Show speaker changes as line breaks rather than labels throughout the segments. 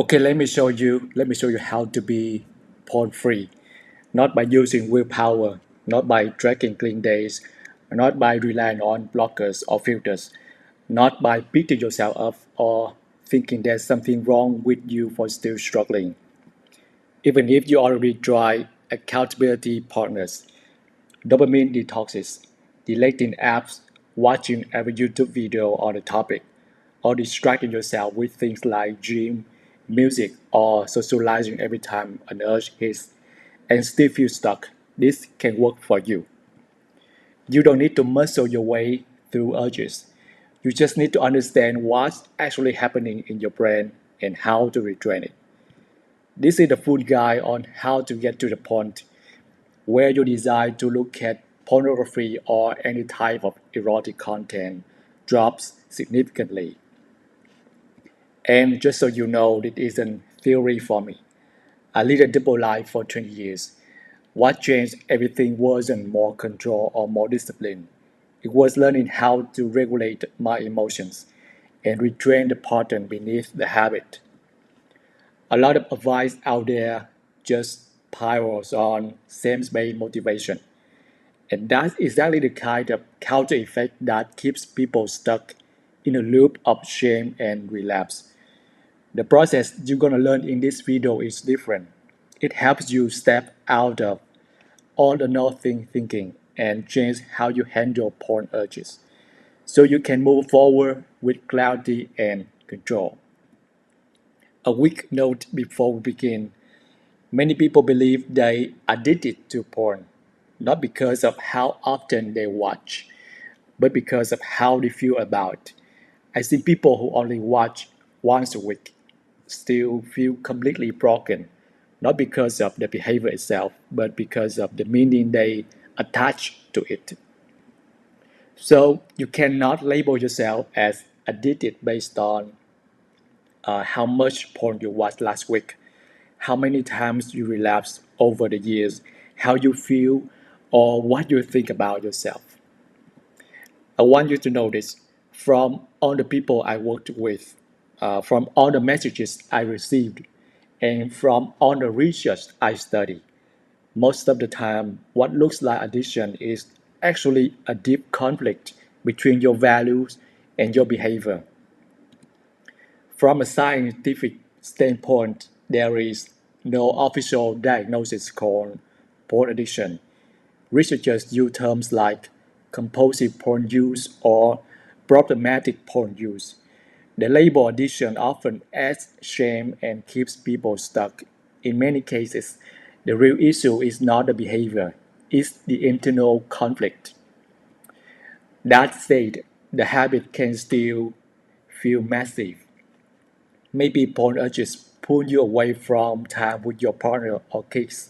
Okay, let me show you how to be porn free. Not by using willpower, not by tracking clean days, not by relying on blockers or filters, not by beating yourself up or thinking there's something wrong with you for still struggling. Even if you already try accountability partners, dopamine detoxes, deleting apps, watching every YouTube video on the topic, or distracting yourself with things like gym, music, or socializing every time an urge hits and still feel stuck. This can work for you. You don't need to muscle your way through urges. You just need to understand what's actually happening in your brain and how to retrain it. This is the full guide on how to get to the point where your desire to look at pornography or any type of erotic content drops significantly. And just so you know, it isn't theory for me. I lived a double life for 20 years. What changed everything wasn't more control or more discipline. It was learning how to regulate my emotions and retrain the pattern beneath the habit. A lot of advice out there just piles on same-based motivation. And that's exactly the kind of counter effect that keeps people stuck in a loop of shame and relapse. The process you're gonna learn in this video is different. It helps you step out of all the nothing thinking and change how you handle porn urges so you can move forward with clarity and control. A quick note before we begin. Many people believe they addicted to porn, not because of how often they watch, but because of how they feel about it. I see people who only watch once a week still feel completely broken, not because of the behavior itself, but because of the meaning they attach to it. So you cannot label yourself as addicted based on how much porn you watched last week, how many times you relapsed over the years, how you feel, or what you think about yourself. I want you to know this from all the people I worked with, from all the messages I received, and from all the research I studied. Most of the time, what looks like addiction is actually a deep conflict between your values and your behavior. From a scientific standpoint, there is no official diagnosis called porn addiction. Researchers use terms like compulsive porn use or problematic porn use. The label addiction often adds shame and keeps people stuck. In many cases, the real issue is not the behavior, it's the internal conflict. That said, the habit can still feel massive. Maybe porn urges pull you away from time with your partner or kids,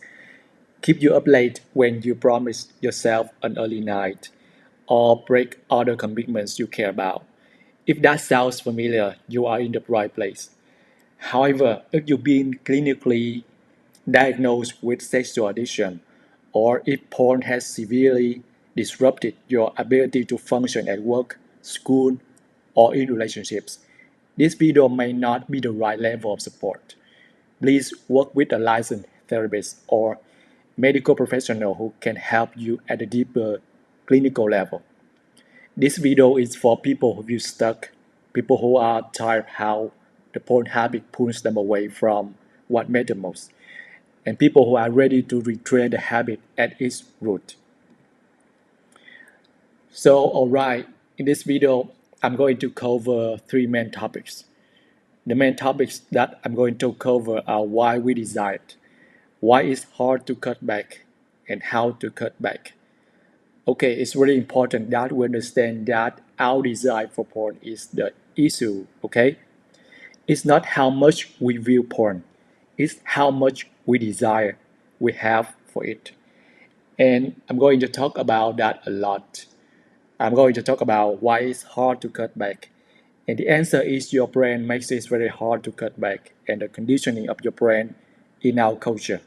keep you up late when you promise yourself an early night, or break other commitments you care about. If that sounds familiar, you are in the right place. However, if you've been clinically diagnosed with sexual addiction, or if porn has severely disrupted your ability to function at work, school, or in relationships, this video may not be the right level of support. Please work with a licensed therapist or medical professional who can help you at a deeper clinical level. This video is for people who feel stuck, people who are tired of how the porn habit pulls them away from what matters most, and people who are ready to retrain the habit at its root. So, alright, in this video, I'm going to cover three main topics. The main topics that I'm going to cover are why we desire it, why it's hard to cut back, and how to cut back. Okay, it's really important that we understand that our desire for porn is the issue, okay? It's not how much we view porn, it's how much we desire we have for it. And I'm going to talk about that a lot. I'm going to talk about why it's hard to cut back. And the answer is your brain makes it very hard to cut back, and the conditioning of your brain in our culture.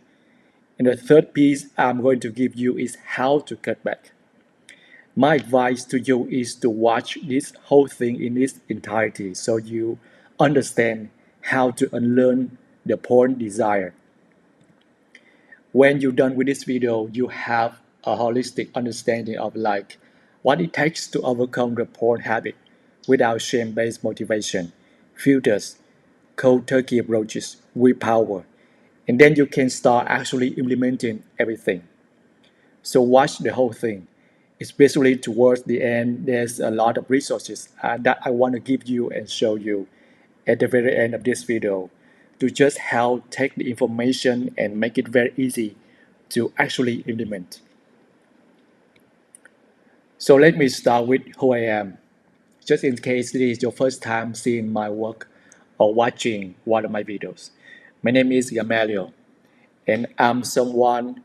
And the third piece I'm going to give you is how to cut back. My advice to you is to watch this whole thing in its entirety so you understand how to unlearn the porn desire. When you're done with this video, you have a holistic understanding of like what it takes to overcome the porn habit without shame-based motivation, filters, cold turkey approaches, willpower, and then you can start actually implementing everything. So watch the whole thing. Especially towards the end, there's a lot of resources that I want to give you and show you at the very end of this video to just help take the information and make it very easy to actually implement. So let me start with who I am. Just in case this is your first time seeing my work or watching one of my videos. My name is Gamaliel, and I'm someone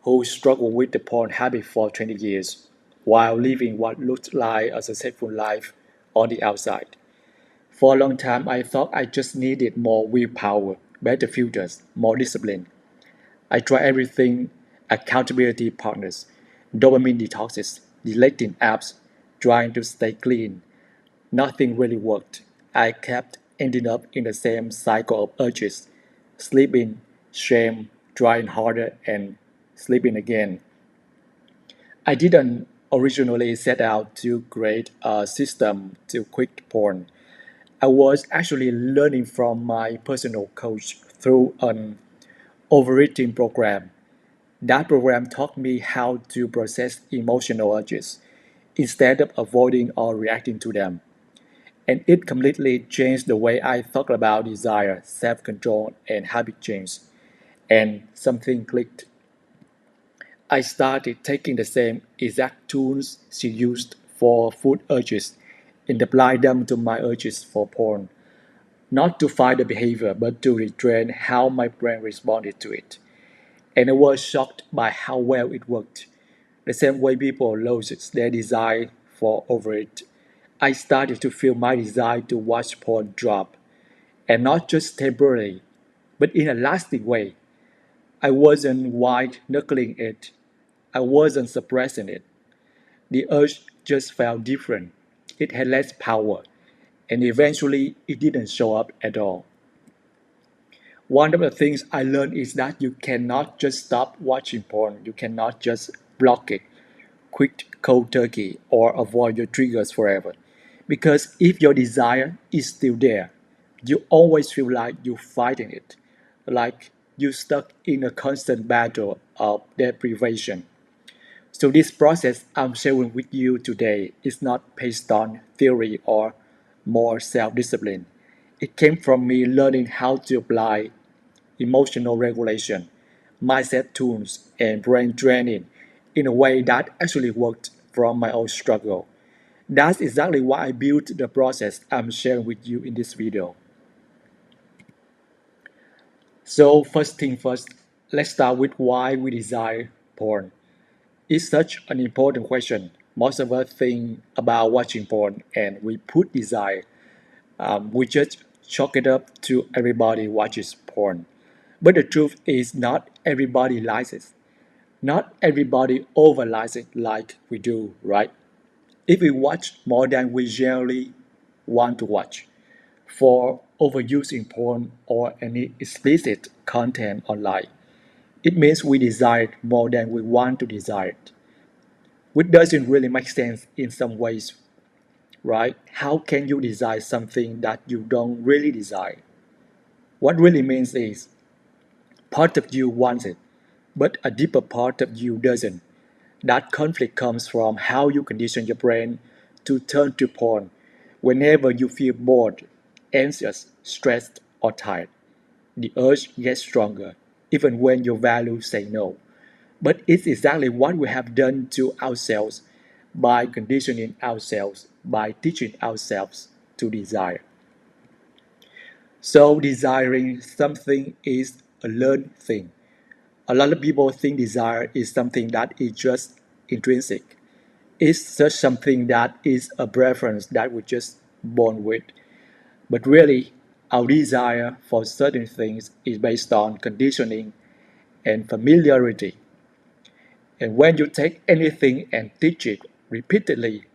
who struggled with the porn habit for 20 years while living what looked like a successful life on the outside. For a long time, I thought I just needed more willpower, better filters, more discipline. I tried everything: accountability partners, dopamine detoxes, deleting apps, trying to stay clean. Nothing really worked. I kept ending up in the same cycle of urges: sleeping, shame, trying harder, and sleeping again. I didn't originally set out to create a system to quit porn. I was actually learning from my personal coach through an overeating program. That program taught me how to process emotional urges instead of avoiding or reacting to them. And it completely changed the way I thought about desire, self control, and habit change. And something clicked. I started taking the same exact tools she used for food urges and applied them to my urges for porn, not to fight the behavior, but to retrain how my brain responded to it. And I was shocked by how well it worked. The same way people lose their desire for overeat, I started to feel my desire to watch porn drop, and not just temporarily, but in a lasting way. I wasn't white knuckling it. I wasn't suppressing it. The urge just felt different. It had less power, and eventually it didn't show up at all. One of the things I learned is that you cannot just stop watching porn. You cannot just block it, quit cold turkey, or avoid your triggers forever. Because if your desire is still there, you always feel like you're fighting it, like you're stuck in a constant battle of deprivation. So this process I'm sharing with you today is not based on theory or more self-discipline. It came from me learning how to apply emotional regulation, mindset tools, and brain training in a way that actually worked from my own struggle. That's exactly why I built the process I'm sharing with you in this video. So first thing first, let's start with why we desire porn. It's such an important question. Most of us think about watching porn and we put desire. We just chalk it up to everybody watches porn. But the truth is not everybody likes it. Not everybody over likes it like we do, right? If we watch more than we generally want to watch, for overusing porn or any explicit content online, it means we desire it more than we want to desire it, which doesn't really make sense in some ways, right? How can you desire something that you don't really desire? What really means is part of you wants it, but a deeper part of you doesn't. That conflict comes from how you condition your brain to turn to porn whenever you feel bored, anxious, stressed, or tired. The urge gets stronger, even when your values say no. But it's exactly what we have done to ourselves by conditioning ourselves, by teaching ourselves to desire. So, desiring something is a learned thing. A lot of people think desire is something that is just intrinsic. It's just something that is a preference that we're just born with. But really, our desire for certain things is based on conditioning and familiarity. And when you take anything and teach it repeatedly,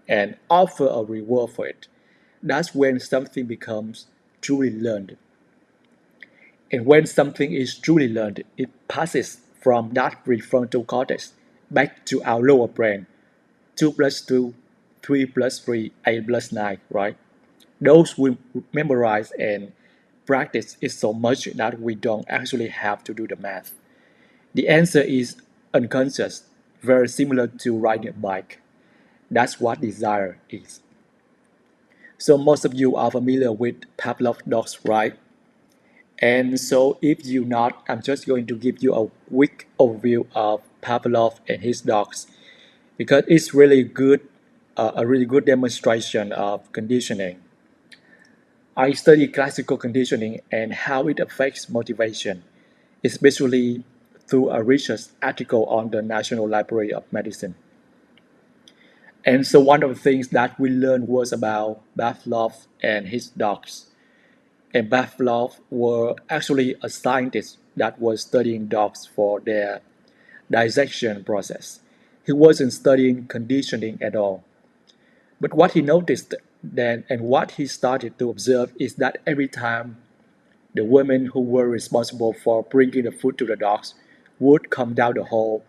and offer a reward for it, that's when something becomes truly learned. And when something is truly learned, it passes from that prefrontal cortex back to our lower brain. 2 plus 2, 3 plus 3, 8 plus 9, right? Those we memorize and practice it so much that we don't actually have to do the math. The answer is unconscious, very similar to riding a bike. That's what desire is. So most of you are familiar with Pavlov's dogs, right? And so if you're not, I'm just going to give you a quick overview of Pavlov and his dogs because it's really good, a really good demonstration of conditioning. I study classical conditioning and how it affects motivation, especially through a research article on the National Library of Medicine. And so one of the things that we learned was about Pavlov and his dogs. And Pavlov were actually a scientist that was studying dogs for their digestion process. He wasn't studying conditioning at all. But what he noticed then and what he started to observe is that every time the women who were responsible for bringing the food to the dogs would come down the hall,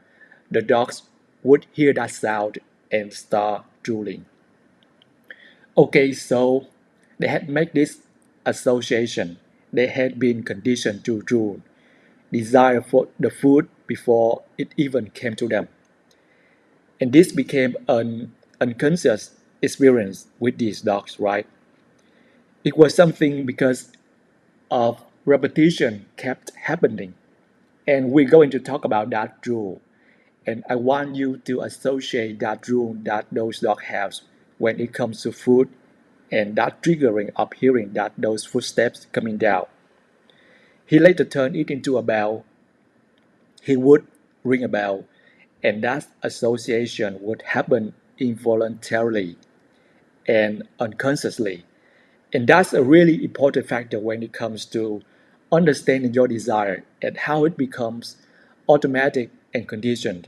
the dogs would hear that sound and start drooling. Okay, so they had made this association. They had been conditioned to drool, desire for the food before it even came to them. And this became an unconscious experience with these dogs, right? It was something because of repetition kept happening. And we're going to talk about that rule. And I want you to associate that rule that those dogs have when it comes to food and that triggering of hearing that those footsteps coming down. He later turned it into a bell. He would ring a bell, and that association would happen involuntarily and unconsciously. And that's a really important factor when it comes to understanding your desire and how it becomes automatic and conditioned.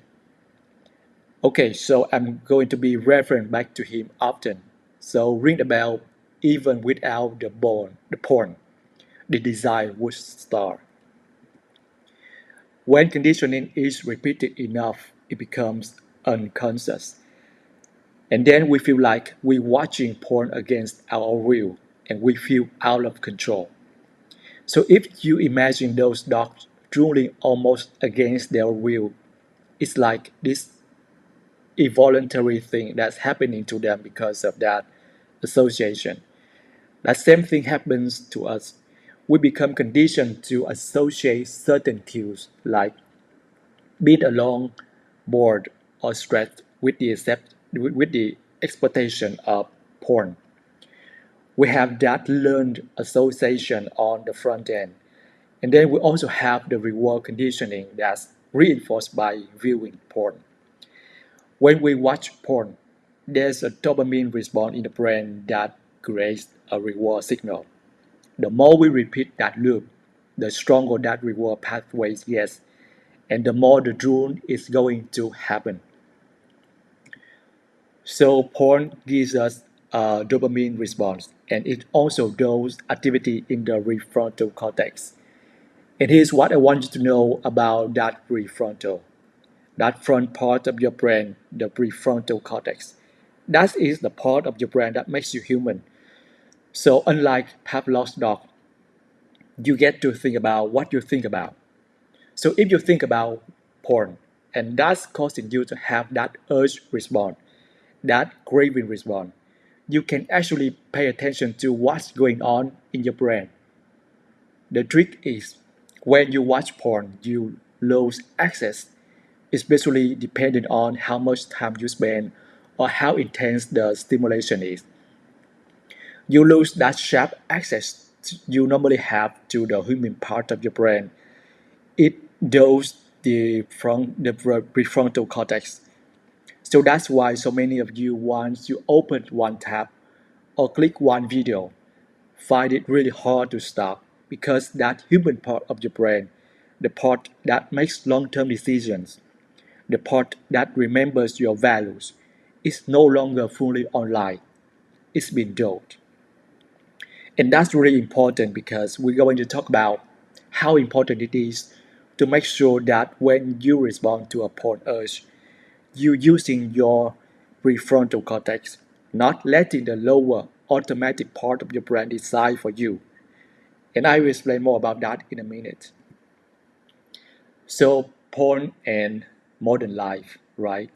Okay, so I'm going to be referring back to him often. So ring the bell even without the porn, the desire would start. When conditioning is repeated enough, it becomes unconscious. And then we feel like we're watching porn against our will and we feel out of control. So if you imagine those dogs drooling almost against their will, it's like this involuntary thing that's happening to them because of that association. That same thing happens to us. We become conditioned to associate certain cues like being alone, bored, or stressed with the exploitation of porn. We have that learned association on the front end. And then we also have the reward conditioning that's reinforced by viewing porn. When we watch porn, there's a dopamine response in the brain that creates a reward signal. The more we repeat that loop, the stronger that reward pathway gets, and the more the drool is going to happen. So porn gives us a dopamine response, and it also does activity in the prefrontal cortex. And here's what I want you to know about that prefrontal. That front part of your brain, the prefrontal cortex. That is the part of your brain that makes you human. So unlike Pavlov's dog, you get to think about what you think about. So if you think about porn, and that's causing you to have that urge response, that craving response, you can actually pay attention to what's going on in your brain. The trick is when you watch porn, you lose access, especially depending on how much time you spend or how intense the stimulation is. You lose that sharp access you normally have to the human part of your brain. It does the prefrontal cortex. So that's why so many of you, once you open one tab or click one video, find it really hard to stop because that human part of your brain, the part that makes long-term decisions, the part that remembers your values, is no longer fully online. It's been dulled. And that's really important because we're going to talk about how important it is to make sure that when you respond to a porn urge, you're using your prefrontal cortex, not letting the lower automatic part of your brain decide for you. And I will explain more about that in a minute. So, porn and modern life, right?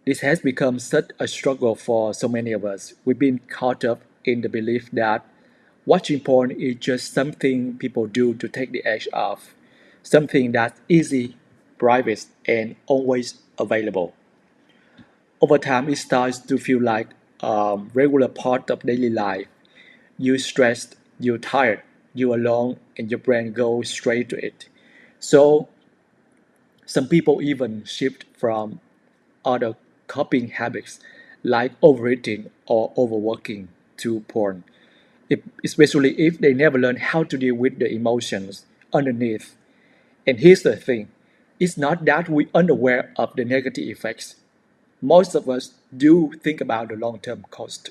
This has become such a struggle for so many of us. We've been caught up in the belief that watching porn is just something people do to take the edge off, something that's easy, private, and always available. Over time, it starts to feel like a regular part of daily life. You're stressed, you're tired, you're alone, and your brain goes straight to it. So, some people even shift from other coping habits like overeating or overworking to porn, especially if they never learn how to deal with the emotions underneath. And here's the thing, it's not that we're unaware of the negative effects. Most of us do think about the long term cost,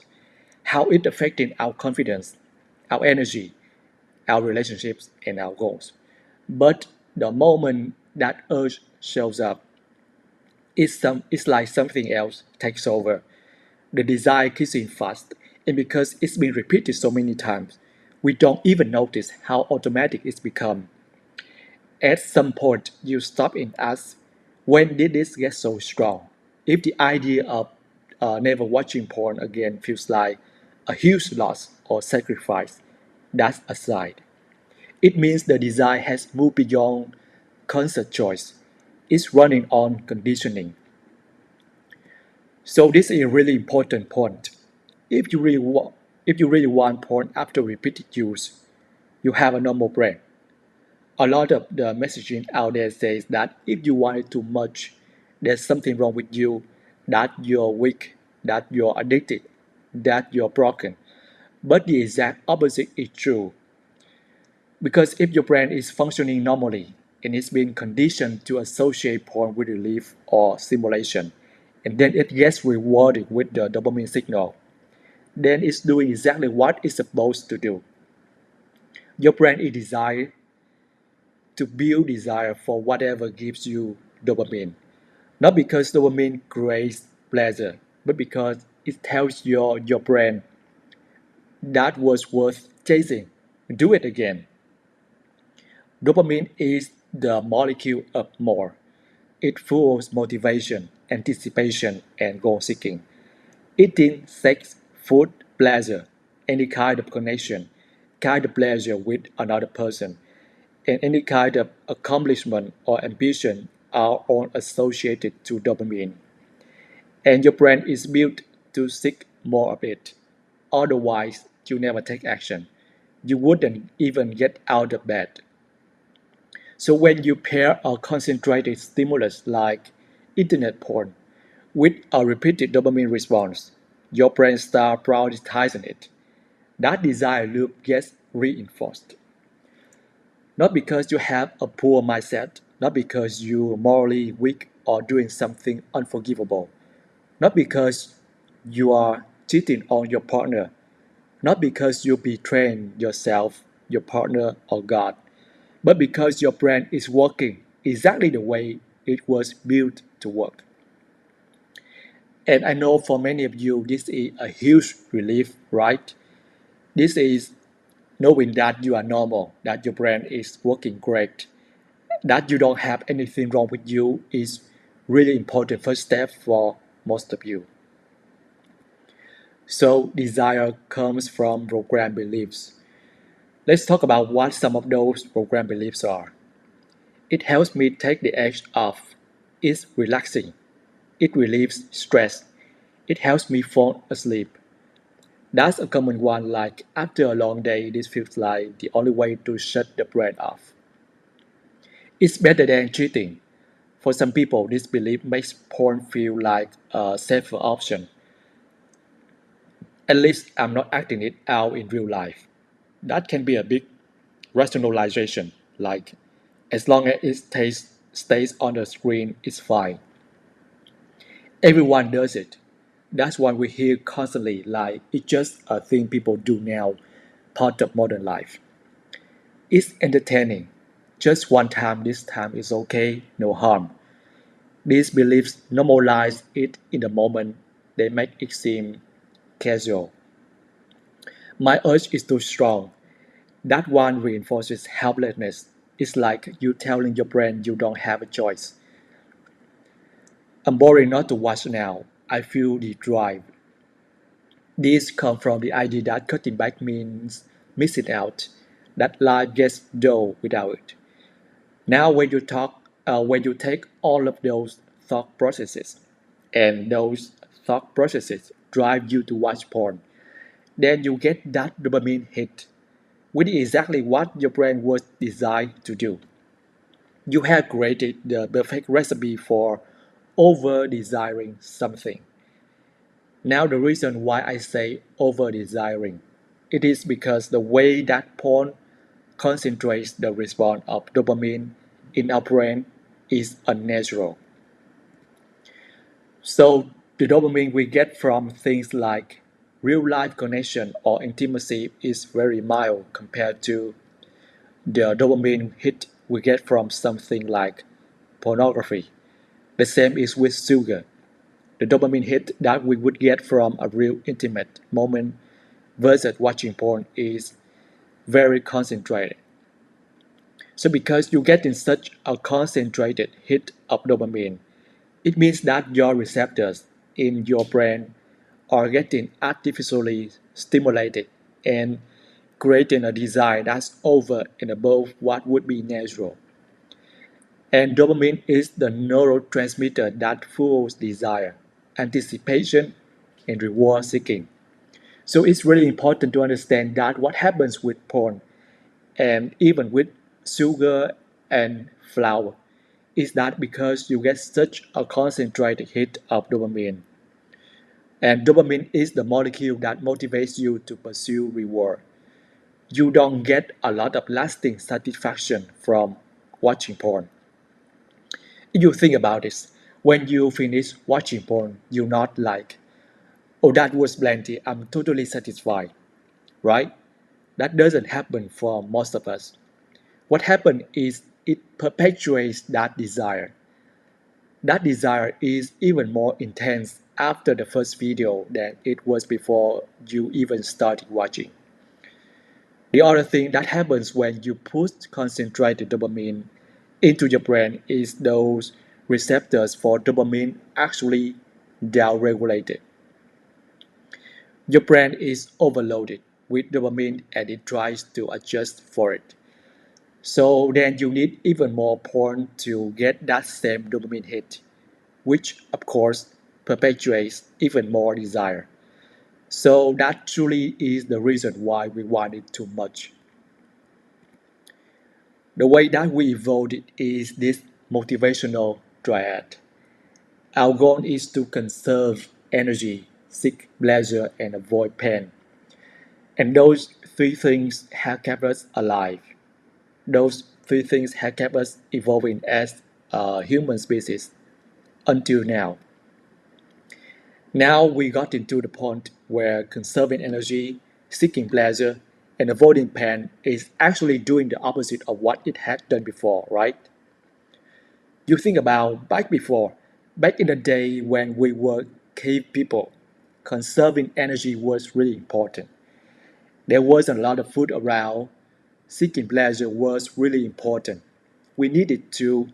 how it affecting our confidence, our energy, our relationships, and our goals. But the moment that urge shows up, it's like something else takes over. The desire kicks in fast, and because it's been repeated so many times, we don't even notice how automatic it's become. At some point, you stop and ask, when did this get so strong? If the idea of never watching porn again feels like a huge loss or sacrifice, that's a sign. It means the desire has moved beyond conscious choice. It's running on conditioning. So this is a really important point. If you really want, if you really want porn after repeated use, you have a normal brain. A lot of the messaging out there says that if you want it too much, there's something wrong with you, that you're weak, that you're addicted, that you're broken. But the exact opposite is true. Because if your brain is functioning normally and it's been conditioned to associate porn with relief or stimulation, and then it gets rewarded with the dopamine signal, then it's doing exactly what it's supposed to do. Your brain is designed to build desire for whatever gives you dopamine. Not because dopamine creates pleasure, but because it tells your brain that was worth chasing. Do it again. Dopamine is the molecule of more. It fuels motivation, anticipation, and goal seeking. Eating, sex, food, pleasure, any kind of connection, kind of pleasure with another person, and any kind of accomplishment or ambition are all associated to dopamine. And your brain is built to seek more of it. Otherwise, you never take action. You wouldn't even get out of bed. So when you pair a concentrated stimulus like internet porn with a repeated dopamine response, your brain starts prioritizing it. That desire loop gets reinforced. Not because you have a poor mindset, not because you're morally weak or doing something unforgivable, not because you are cheating on your partner, not because you betraying yourself, your partner, or God, but because your brain is working exactly the way it was built to work. And I know for many of you, this is a huge relief, right? This is knowing that you are normal, that your brain is working great, that you don't have anything wrong with you is really important first step for most of you. So desire comes from program beliefs. Let's talk about what some of those program beliefs are. It helps me take the edge off. It's relaxing. It relieves stress. It helps me fall asleep. That's a common one, like after a long day, this feels like the only way to shut the brain off. It's better than cheating. For some people, this belief makes porn feel like a safer option. At least I'm not acting it out in real life. That can be a big rationalization, like as long as it stays on the screen, it's fine. Everyone does it. That's what we hear constantly, like it's just a thing people do now. part of modern life. It's entertaining. Just one time, this time is okay, no harm. These beliefs normalize it in the moment, they make it seem casual. My urge is too strong. That one reinforces helplessness. It's like you telling your brain you don't have a choice. I'm boring not to watch now. I feel the drive. These come from the idea that cutting back means missing out, that life gets dull without it. Now, when you take all of those thought processes, and those thought processes drive you to watch porn, then you get that dopamine hit, which is exactly what your brain was designed to do. You have created the perfect recipe for over desiring something. Now, the reason why I say over desiring, it is because the way that porn concentrates the response of dopamine in our brain is unnatural. So, the dopamine we get from things like real life connection or intimacy is very mild compared to the dopamine hit we get from something like pornography. The same is with sugar. The dopamine hit that we would get from a real intimate moment versus watching porn is very concentrated. So because you get in such a concentrated hit of dopamine, it means that your receptors in your brain are getting artificially stimulated and creating a desire that's over and above what would be natural. And dopamine is the neurotransmitter that fuels desire, anticipation, and reward seeking. So it's really important to understand that what happens with porn and even with sugar and flour is that because you get such a concentrated hit of dopamine. And dopamine is the molecule that motivates you to pursue reward. You don't get a lot of lasting satisfaction from watching porn. If you think about it, when you finish watching porn, you're not like, oh, that was plenty, I'm totally satisfied, right? That doesn't happen for most of us. What happens is it perpetuates that desire. That desire is even more intense after the first video than it was before you even started watching. The other thing that happens when you put concentrated dopamine into your brain is those receptors for dopamine actually downregulated. Your brain is overloaded with dopamine and it tries to adjust for it. So then you need even more porn to get that same dopamine hit, which of course perpetuates even more desire. So that truly is the reason why we want it too much. The way that we evolved it is this motivational triad. Our goal is to conserve energy, seek pleasure, and avoid pain. And those three things have kept us alive. Those three things have kept us evolving as a human species until now. Now we got into the point where conserving energy, seeking pleasure, and avoiding pain is actually doing the opposite of what it had done before, right? You think about back in the day when we were cave people, conserving energy was really important. There wasn't a lot of food around. Seeking pleasure was really important. We needed to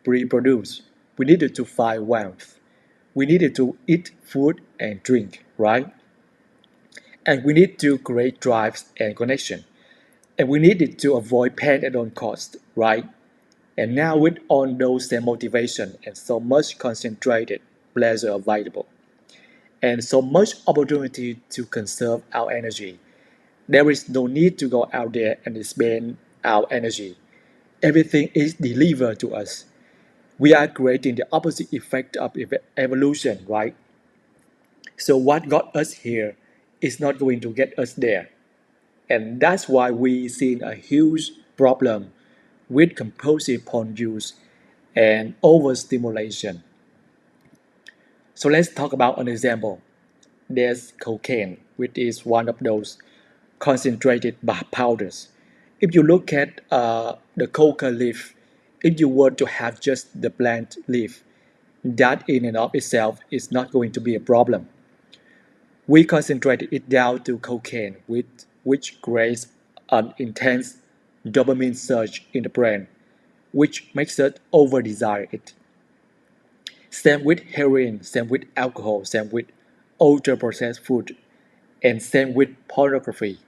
reproduce. We needed to find warmth. We needed to eat food and drink, right? And we need to create drives and connection. And we needed to avoid pain at all cost, right? And now with all those same motivation and so much concentrated pleasure available, and so much opportunity to conserve our energy, there is no need to go out there and spend our energy. Everything is delivered to us. We are creating the opposite effect of evolution, right? So what got us here is not going to get us there. And that's why we see a huge problem with compulsive porn use and overstimulation. So let's talk about an example. There's cocaine, which is one of those concentrated powders. If you look at the coca leaf, if you were to have just the plant leaf, that in and of itself is not going to be a problem. We concentrated it down to cocaine, which creates an intense dopamine surge in the brain, which makes us over-desire it. Same with heroin, same with alcohol, same with ultra-processed food, and same with pornography.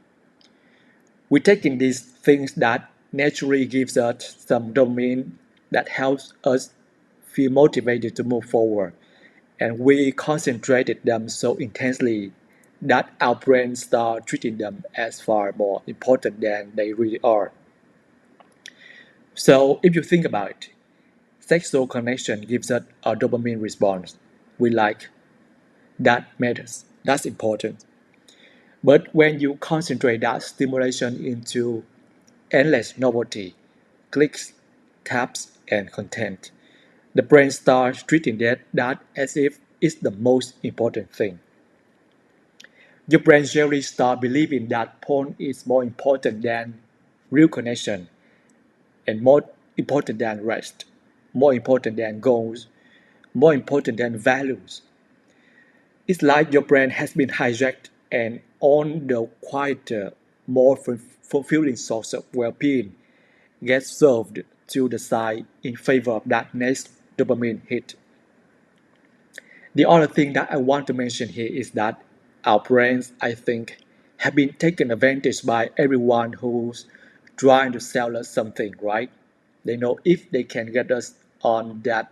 We're taking these things that naturally gives us some dopamine that helps us feel motivated to move forward, and we concentrated them so intensely that our brains start treating them as far more important than they really are. So if you think about it, sexual connection gives us a dopamine response. We like that matters. That's important. But when you concentrate that stimulation into endless novelty, clicks, taps, and content, the brain starts treating that as if it's the most important thing. Your brain generally starts believing that porn is more important than real connection and more important than rest, more important than goals, more important than values. It's like your brain has been hijacked and on the quieter, more fulfilling source of well-being gets served to the side in favor of that next dopamine hit. The other thing that I want to mention here is that our brains, I think, have been taken advantage by everyone who's trying to sell us something, right? They know if they can get us on that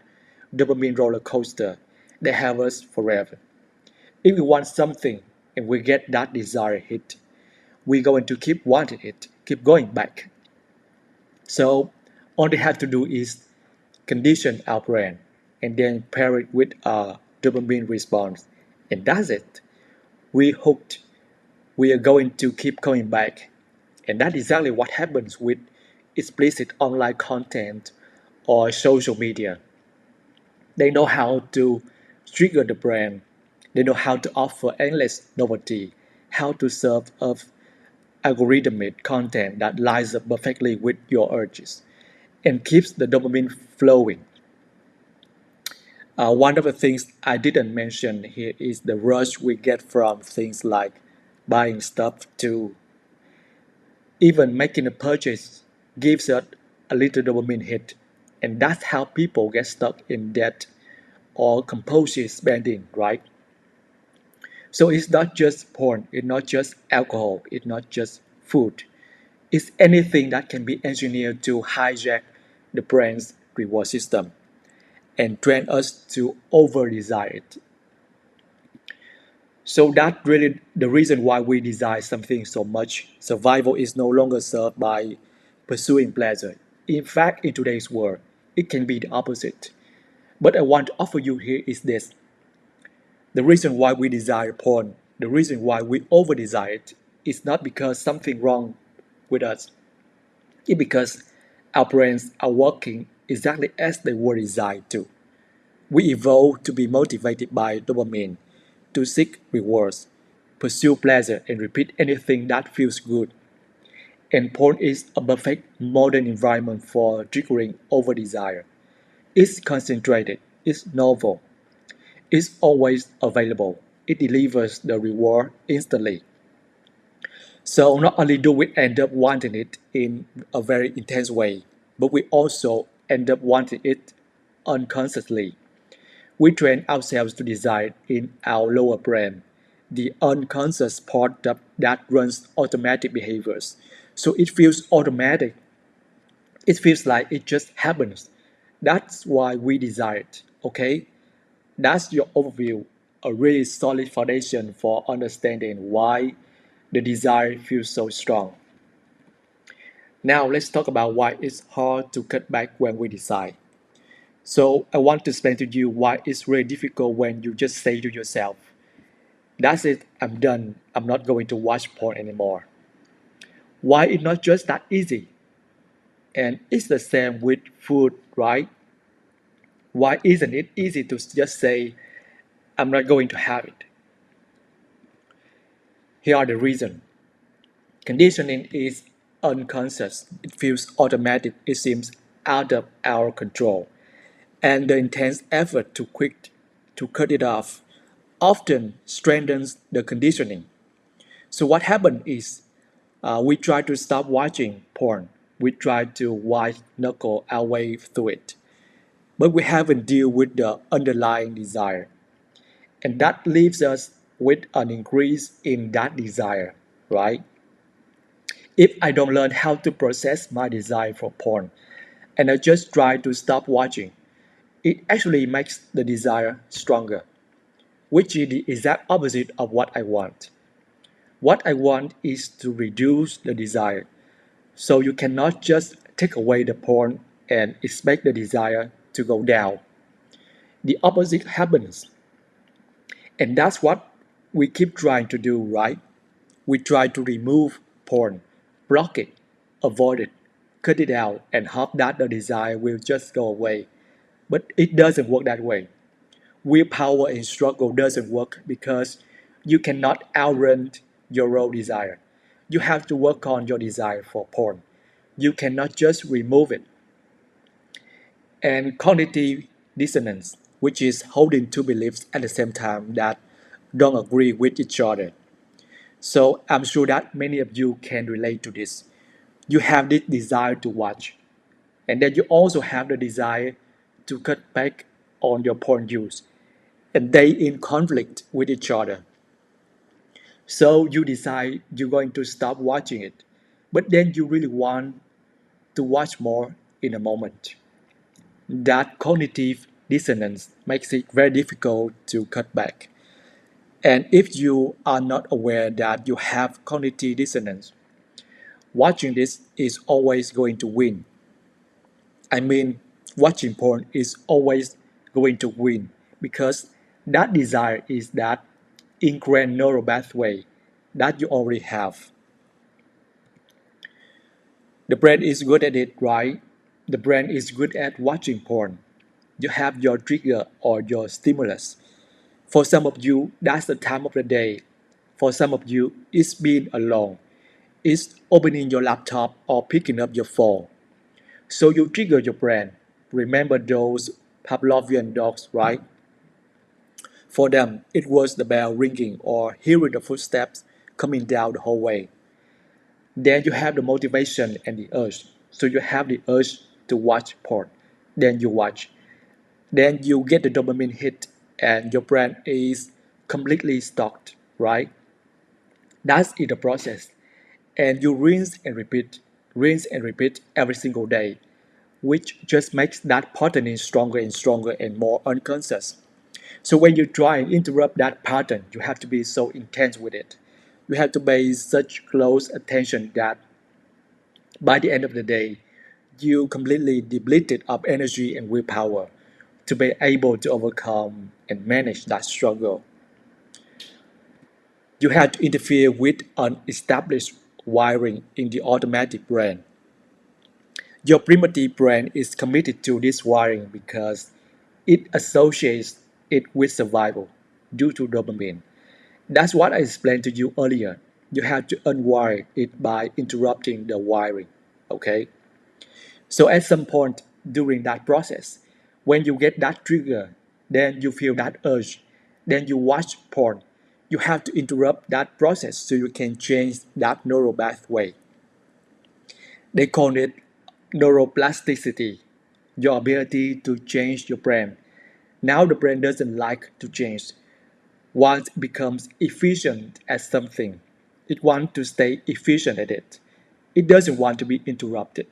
dopamine roller coaster, they have us forever. If we want something and we get that desire hit, we're going to keep wanting it, keep going back. So all they have to do is condition our brain and then pair it with a dopamine response. And that's it. We hooked. We are going to keep coming back. And that's exactly what happens with explicit online content or social media. They know how to trigger the brain. They know how to offer endless novelty, how to serve up algorithmic content that lines up perfectly with your urges and keeps the dopamine flowing. One of the things I didn't mention here is the rush we get from things like buying stuff to even making a purchase gives us a little dopamine hit. And that's how people get stuck in debt or compulsive spending, right? So it's not just porn, it's not just alcohol, it's not just food. It's anything that can be engineered to hijack the brain's reward system and train us to over desire it. So that's really the reason why we desire something so much. Survival is no longer served by pursuing pleasure. In fact, in today's world, it can be the opposite. But I want to offer you here is this. The reason why we desire porn, the reason why we over desire it, is not because something wrong with us. It's because our brains are working exactly as they were designed to. We evolved to be motivated by dopamine, to seek rewards, pursue pleasure, and repeat anything that feels good. And porn is a perfect modern environment for triggering over desire. It's concentrated, it's novel, it's always available, it delivers the reward instantly. So not only do we end up wanting it in a very intense way, but we also end up wanting it unconsciously. We train ourselves to desire in our lower brain, the unconscious part that runs automatic behaviors. So it feels automatic. It feels like it just happens. That's why we desire it. Okay? That's your overview, a really solid foundation for understanding why the desire feels so strong. Now let's talk about why it's hard to cut back when we decide. So I want to explain to you why it's really difficult when you just say to yourself, that's it, I'm done, I'm not going to watch porn anymore. Why it's not just that easy? And it's the same with food, right? Why isn't it easy to just say, I'm not going to have it? Here are the reasons. Conditioning is unconscious, it feels automatic, it seems out of our control, and the intense effort to cut it off often strengthens the conditioning. So what happened is we try to stop watching porn. We try to white knuckle our way through it, but we haven't dealt with the underlying desire, and that leaves us with an increase in that desire, right? If I don't learn how to process my desire for porn, and I just try to stop watching, it actually makes the desire stronger, which is the exact opposite of what I want. What I want is to reduce the desire. So you cannot just take away the porn and expect the desire to go down. The opposite happens. And that's what we keep trying to do, right? We try to remove porn, block it, avoid it, cut it out, and hope that the desire will just go away. But it doesn't work that way. Willpower and struggle doesn't work because you cannot outrun your own desire. You have to work on your desire for porn. You cannot just remove it. And cognitive dissonance, which is holding two beliefs at the same time that don't agree with each other. So I'm sure that many of you can relate to this. You have this desire to watch, and then you also have the desire to cut back on your porn use, and they in conflict with each other. So you decide you're going to stop watching it, but then you really want to watch more in a moment. That cognitive dissonance makes it very difficult to cut back. And if you are not aware that you have cognitive dissonance, watching this is always going to win. I mean, watching porn is always going to win because that desire is that ingrained neural pathway that you already have. The brain is good at it, right? The brain is good at watching porn. You have your trigger or your stimulus. For some of you, that's the time of the day. For some of you, it's being alone. It's opening your laptop or picking up your phone. So you trigger your brain. Remember those Pavlovian dogs, right? For them, it was the bell ringing or hearing the footsteps coming down the hallway. Then you have the motivation and the urge. So you have the urge to watch porn. Then you watch. Then you get the dopamine hit and your brain is completely stocked, right? That's in the process. And you rinse and repeat every single day, which just makes that patterning stronger and stronger and more unconscious. So when you try and interrupt that pattern, you have to be so intense with it. You have to pay such close attention that by the end of the day, you completely depleted of energy and willpower to be able to overcome and manage that struggle. You have to interfere with unestablished wiring in the automatic brain. Your primitive brain is committed to this wiring because it associates it with survival due to dopamine. That's what I explained to you earlier. You have to unwire it by interrupting the wiring. Okay? So at some point during that process, when you get that trigger, then you feel that urge, then you watch porn. You have to interrupt that process so you can change that neural pathway. They call it neuroplasticity, your ability to change your brain. Now the brain doesn't like to change. Once it becomes efficient at something, it wants to stay efficient at it. It doesn't want to be interrupted.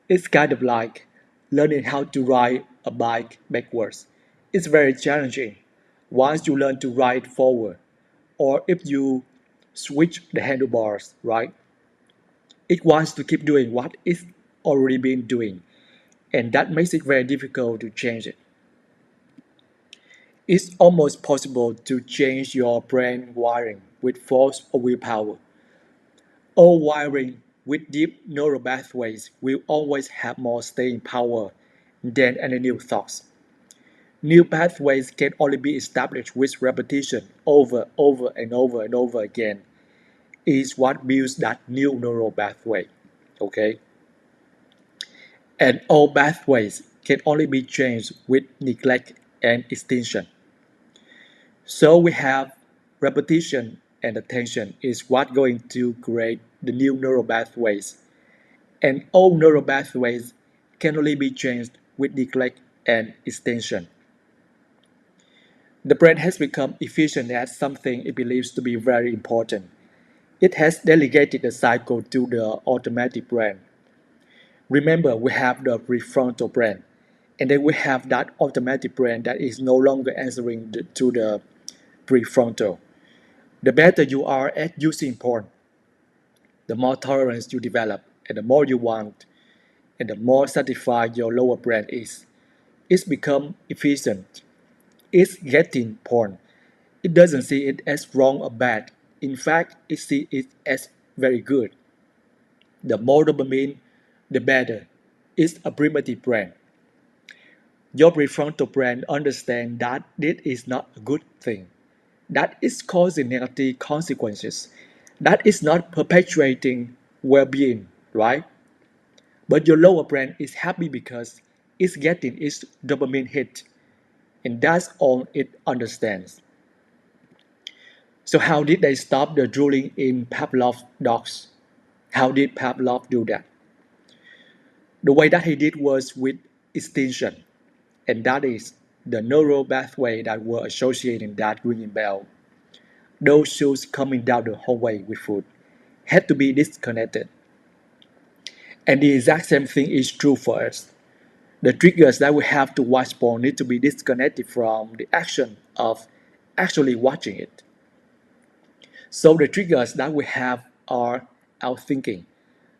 It's kind of like learning how to ride a bike backwards. It's very challenging. Once you learn to ride forward, or if you switch the handlebars, right? It wants to keep doing what it's already been doing, and that makes it very difficult to change it. It's almost possible to change your brain wiring with force or willpower. All wiring with deep neural pathways will always have more staying power than any new thoughts. New pathways can only be established with repetition over and over again. is what builds that new neural pathway. Okay? And all pathways can only be changed with neglect and extinction. So we have repetition and attention is what going to create the new neural pathways. And all neural pathways can only be changed with neglect and extension. The brain has become efficient at something it believes to be very important. It has delegated the cycle to the automatic brain. Remember, we have the prefrontal brain, and then we have that automatic brain that is no longer answering to the prefrontal. The better you are at using porn, the more tolerance you develop, and the more you want, and the more satisfied your lower brain is. It's become efficient. It's getting porn. It doesn't see it as wrong or bad. In fact, it sees it as very good. The more dopamine, the better. It's a primitive brain. Your prefrontal brain understands that this is not a good thing, that is causing negative consequences, that is not perpetuating well-being, right? But your lower brain is happy because it's getting its dopamine hit, and that's all it understands. So how did they stop the drooling in Pavlov's dogs? How did Pavlov do that? The way that he did was with extinction, and that is the neural pathway that were associating that ringing bell. Those shoes coming down the hallway with food had to be disconnected. And the exact same thing is true for us. The triggers that we have to watch porn need to be disconnected from the action of actually watching it. So the triggers that we have are our thinking,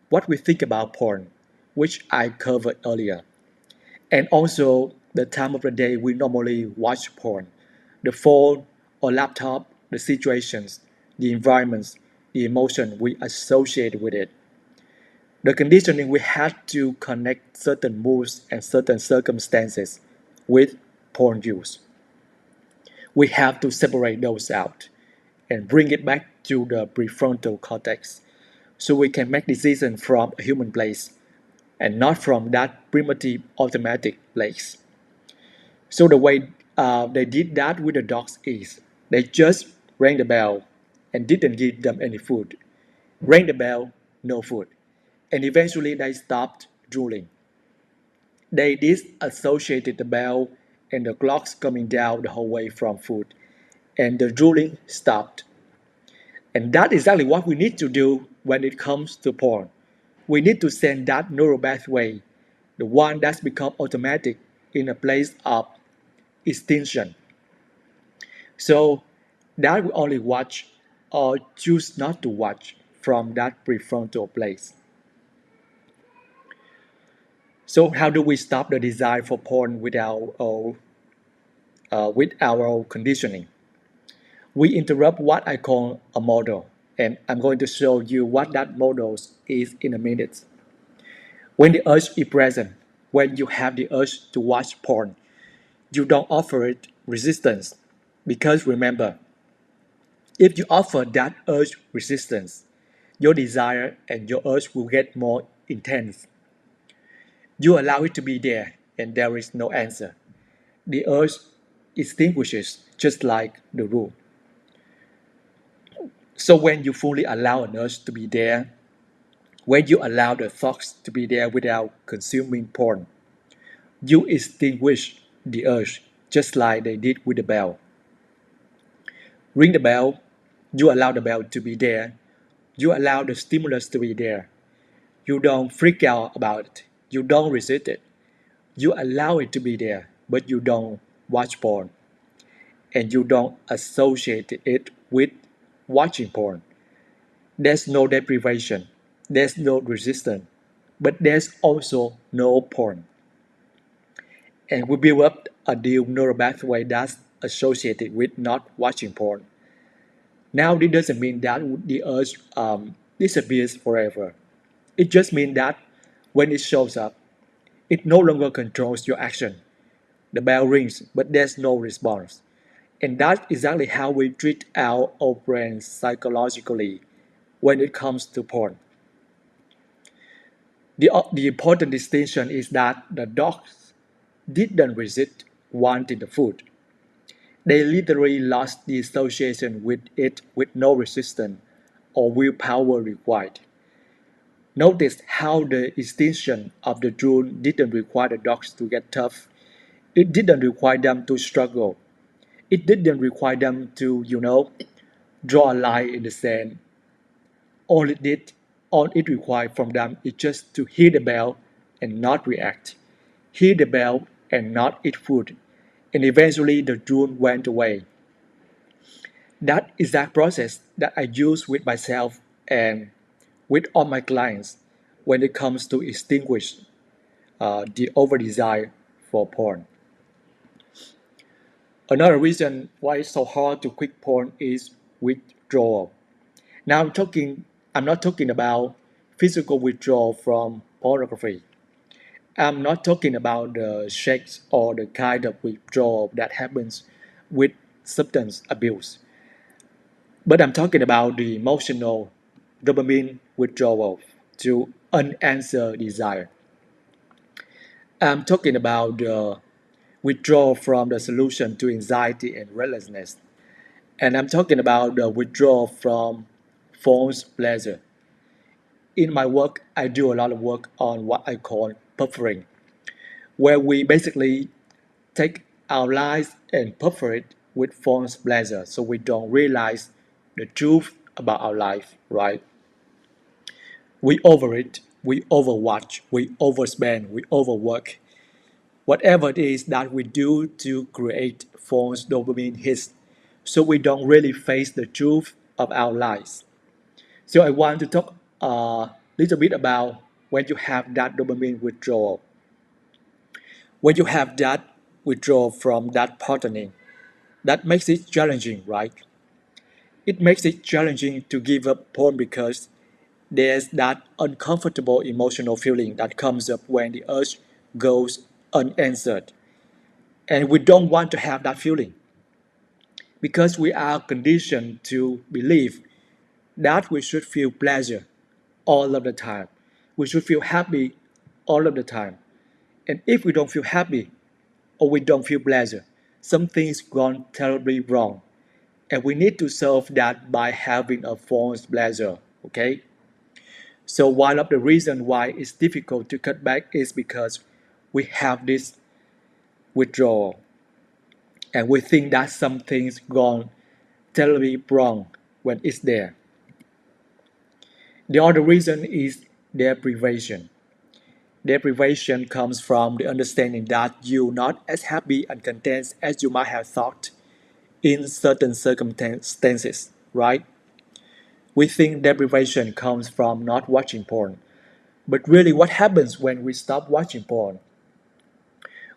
what we think about porn, which I covered earlier, and also the time of the day we normally watch porn, the phone or laptop, the situations, the environments, the emotion we associate with it. The conditioning we had to connect certain moods and certain circumstances with porn use. We have to separate those out and bring it back to the prefrontal cortex so we can make decisions from a human place and not from that primitive automatic place. So the way they did that with the dogs is they just rang the bell and didn't give them any food. Rang the bell, no food. And eventually they stopped drooling. They disassociated the bell and the clocks coming down the hallway from food, and the drooling stopped. And that's exactly what we need to do when it comes to porn. We need to send that neural pathway, the one that's become automatic, in a place of extinction. So that we only watch or choose not to watch from that prefrontal place. So how do we stop the desire for porn with our conditioning? We interrupt what I call a model, and I'm going to show you what that model is in a minute. When the urge is present, when you have the urge to watch porn, you don't offer it resistance. Because remember, if you offer that urge resistance, your desire and your urge will get more intense. You allow it to be there, and there is no answer. The urge extinguishes just like the rule. So when you fully allow an urge to be there, when you allow the thoughts to be there without consuming porn, you extinguish the urge just like they did with the bell. Ring the bell, you allow the bell to be there, you allow the stimulus to be there. You don't freak out about it, you don't resist it. You allow it to be there, but you don't watch porn. And you don't associate it with watching porn. There's no deprivation, there's no resistance, but there's also no porn. And we build up a new neural pathway that's associated with not watching porn. Now, this doesn't mean that the urge disappears forever. It just means that when it shows up, it no longer controls your action. The bell rings, but there's no response. And that's exactly how we treat our own brains psychologically. when it comes to porn. The important distinction is that the dogs didn't resist wanting the food. They literally lost the association with it with no resistance or willpower required. Notice how the extinction of the drone didn't require the dogs to get tough. It didn't require them to struggle. It didn't require them to, draw a line in the sand. All it did, all it required from them is just to hear the bell and not react. Hear the bell and not eat food. And eventually the drone went away. That exact process that I use with myself and with all my clients when it comes to extinguish the overdesire for porn. Another reason why it's so hard to quit porn is withdrawal. Now I'm not talking about physical withdrawal from pornography. I'm not talking about the shakes or the kind of withdrawal that happens with substance abuse. But I'm talking about the emotional dopamine withdrawal to unanswered desire. I'm talking about the withdrawal from the solution to anxiety and restlessness. And I'm talking about the withdrawal from false pleasure. In my work, I do a lot of work on what I call buffering, where we basically take our lives and buffer it with false pleasure so we don't realize the truth about our life, right? We overeat, we overwatch, we overspend, we overwork. Whatever it is that we do to create false dopamine hits so we don't really face the truth of our lives. So I want to talk a little bit about when you have that dopamine withdrawal. When you have that withdrawal from that partnering, that makes it challenging, right? It makes it challenging to give up porn because there's that uncomfortable emotional feeling that comes up when the urge goes unanswered. And we don't want to have that feeling because we are conditioned to believe that we should feel pleasure all of the time. We should feel happy all of the time. And if we don't feel happy or we don't feel pleasure, something's gone terribly wrong. And we need to solve that by having a false pleasure, okay? So one of the reasons why it's difficult to cut back is because we have this withdrawal and we think that something's gone terribly wrong when it's there. The other reason is deprivation. Deprivation comes from the understanding that you're not as happy and content as you might have thought in certain circumstances, right? We think deprivation comes from not watching porn. But really, what happens when we stop watching porn?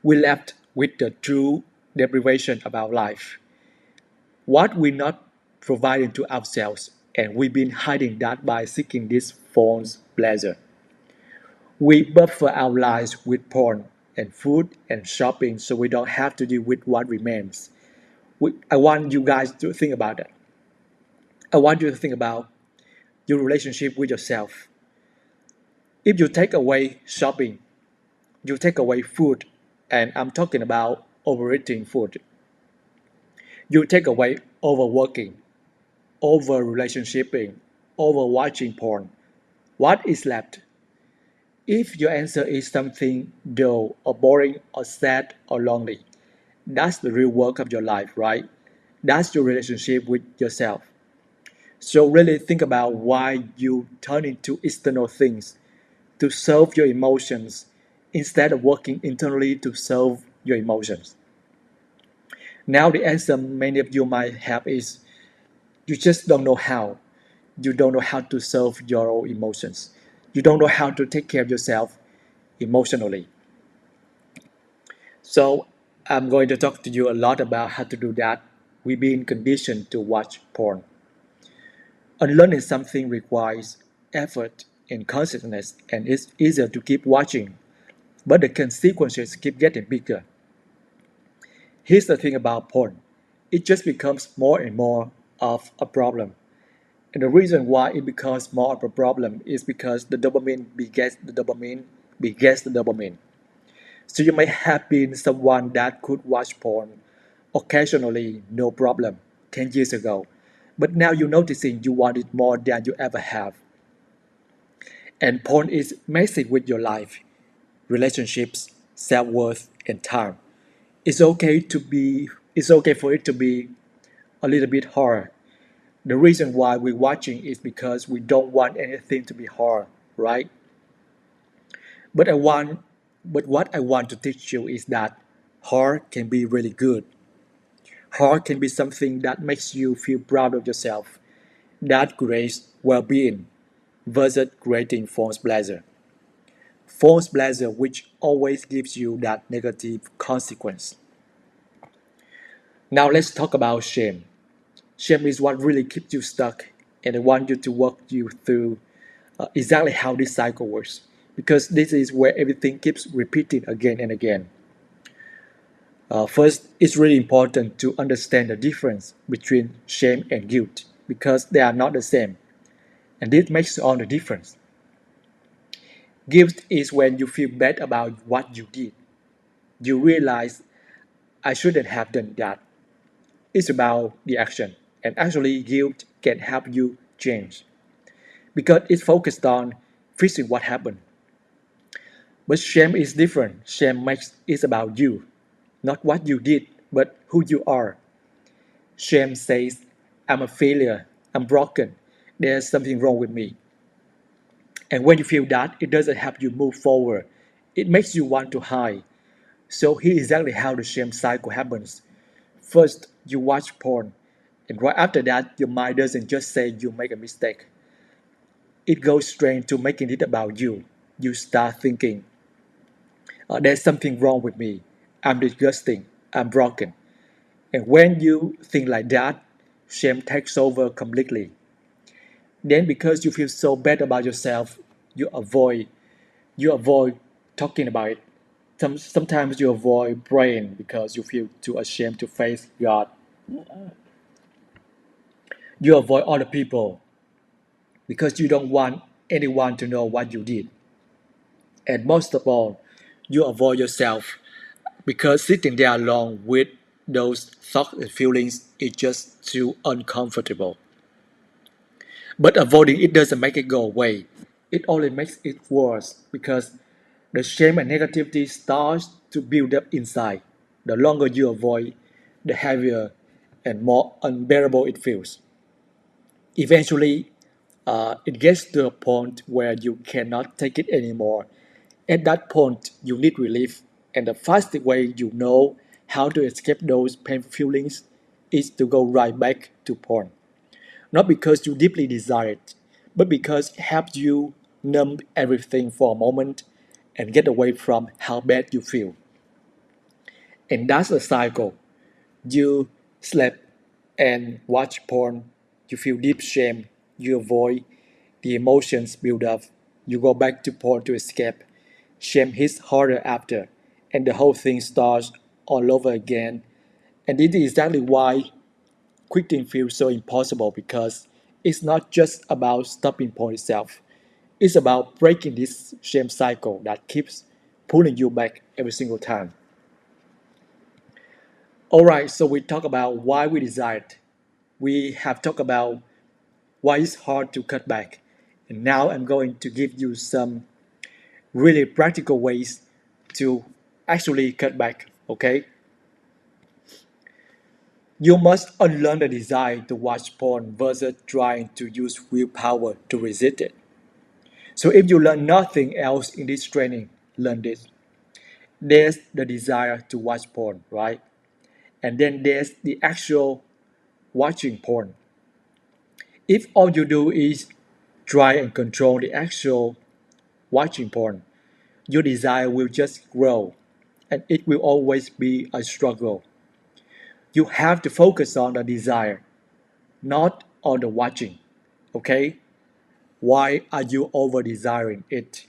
We're left with the true deprivation of our life. What we're not providing to ourselves, and we've been hiding that by seeking this false pleasure. We buffer our lives with porn and food and shopping so we don't have to deal with what remains. I want you guys to think about that. I want you to think about your relationship with yourself. If you take away shopping, you take away food, and I'm talking about overeating food. You take away overworking, over relationshiping, over watching porn. What is left? If your answer is something dull or boring or sad or lonely, that's the real work of your life, right? That's your relationship with yourself. So really think about why you turn into external things to solve your emotions instead of working internally to solve your emotions. Now the answer many of you might have is you just don't know how. You don't know how to solve your own emotions. You don't know how to take care of yourself emotionally. So I'm going to talk to you a lot about how to do that. We've been conditioned to watch porn. Unlearning something requires effort and consciousness, and it's easier to keep watching, but the consequences keep getting bigger. Here's the thing about porn. It just becomes more and more of a problem. And the reason why it becomes more of a problem is because the dopamine begets the dopamine. So you may have been someone that could watch porn occasionally, no problem, 10 years ago. But now you're noticing you want it more than you ever have. And porn is messing with your life, relationships, self-worth, and time. It's okay to be it's okay for it to be a little bit hard. The reason why we're watching is because we don't want anything to be hard, right? But I want but what I want to teach you is that hard can be really good. Hard can be something that makes you feel proud of yourself, that creates well-being versus creating false pleasure. False pleasure which always gives you that negative consequence. Now let's talk about shame. Shame is what really keeps you stuck, and I want you to walk you through exactly how this cycle works, because this is where everything keeps repeating again and again. First, it's really important to understand the difference between shame and guilt, because they are not the same, and this makes all the difference. Guilt is when you feel bad about what you did. You realize, I shouldn't have done that. It's about the action, and actually, guilt can help you change because it's focused on fixing what happened. But shame is different. Shame makes it about you, not what you did, but who you are. Shame says, I'm a failure, I'm broken, there's something wrong with me. And when you feel that, it doesn't help you move forward. It makes you want to hide. So here's exactly how the shame cycle happens. First, you watch porn, and right after that, your mind doesn't just say you make a mistake. It goes straight to making it about you. You start thinking, there's something wrong with me. I'm disgusting. I'm broken. And when you think like that, shame takes over completely. Then because you feel so bad about yourself, you avoid you avoid talking about it. Sometimes you avoid praying because you feel too ashamed to face God. You avoid other people because you don't want anyone to know what you did. And most of all, you avoid yourself because sitting there alone with those thoughts and feelings is just too uncomfortable. But avoiding it doesn't make it go away. It only makes it worse because the shame and negativity starts to build up inside. The longer you avoid, the heavier and more unbearable it feels. Eventually, it gets to a point where you cannot take it anymore. At that point, you need relief, and the fastest way you know how to escape those painful feelings is to go right back to porn. Not because you deeply desire it, but because it helps you numb everything for a moment and get away from how bad you feel. And that's a cycle. You sleep and watch porn, you feel deep shame, you avoid, the emotions build up, you go back to porn to escape. Shame hits harder after, and the whole thing starts all over again. And this is exactly why quitting feels so impossible, because it's not just about stopping porn itself. It's about breaking this shame cycle that keeps pulling you back every single time. Alright, so we talk about why we desire it. We have talked about why it's hard to cut back. And now I'm going to give you some really practical ways to actually cut back, okay? You must unlearn the desire to watch porn versus trying to use willpower to resist it. So if you learn nothing else in this training, learn this. There's the desire to watch porn, right? And then there's the actual watching porn. If all you do is try and control the actual watching porn, your desire will just grow and it will always be a struggle. You have to focus on the desire, not on the watching. Okay? Why are you over desiring it?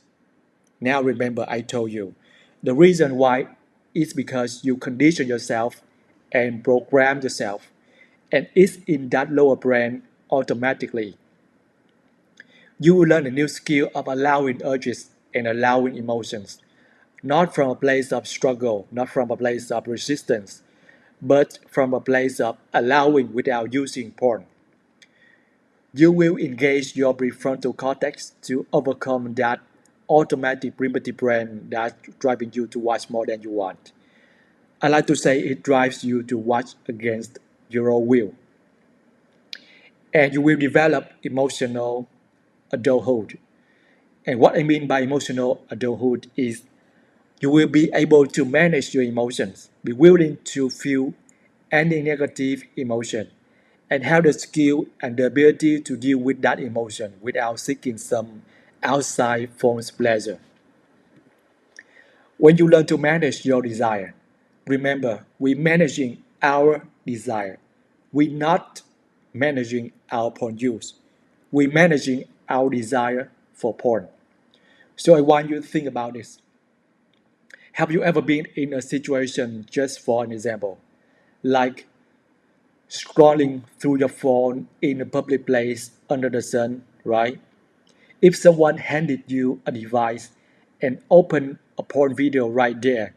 Now remember, I told you. The reason why is because you condition yourself and program yourself, and it's in that lower brain automatically. You will learn a new skill of allowing urges and allowing emotions, not from a place of struggle, not from a place of resistance, but from a place of allowing without using porn. You will engage your prefrontal cortex to overcome that automatic primitive brain that's driving you to watch more than you want. I like to say it drives you to watch against your own will. And you will develop emotional adulthood. And what I mean by emotional adulthood is you will be able to manage your emotions, be willing to feel any negative emotion, and have the skill and the ability to deal with that emotion without seeking some outside form's pleasure. When you learn to manage your desire, remember, we're managing our desire. We're not managing our porn use. We're managing our desire for porn. So I want you to think about this. Have you ever been in a situation, just for an example, like scrolling through your phone in a public place under the sun, right? If someone handed you a device and opened a porn video right there,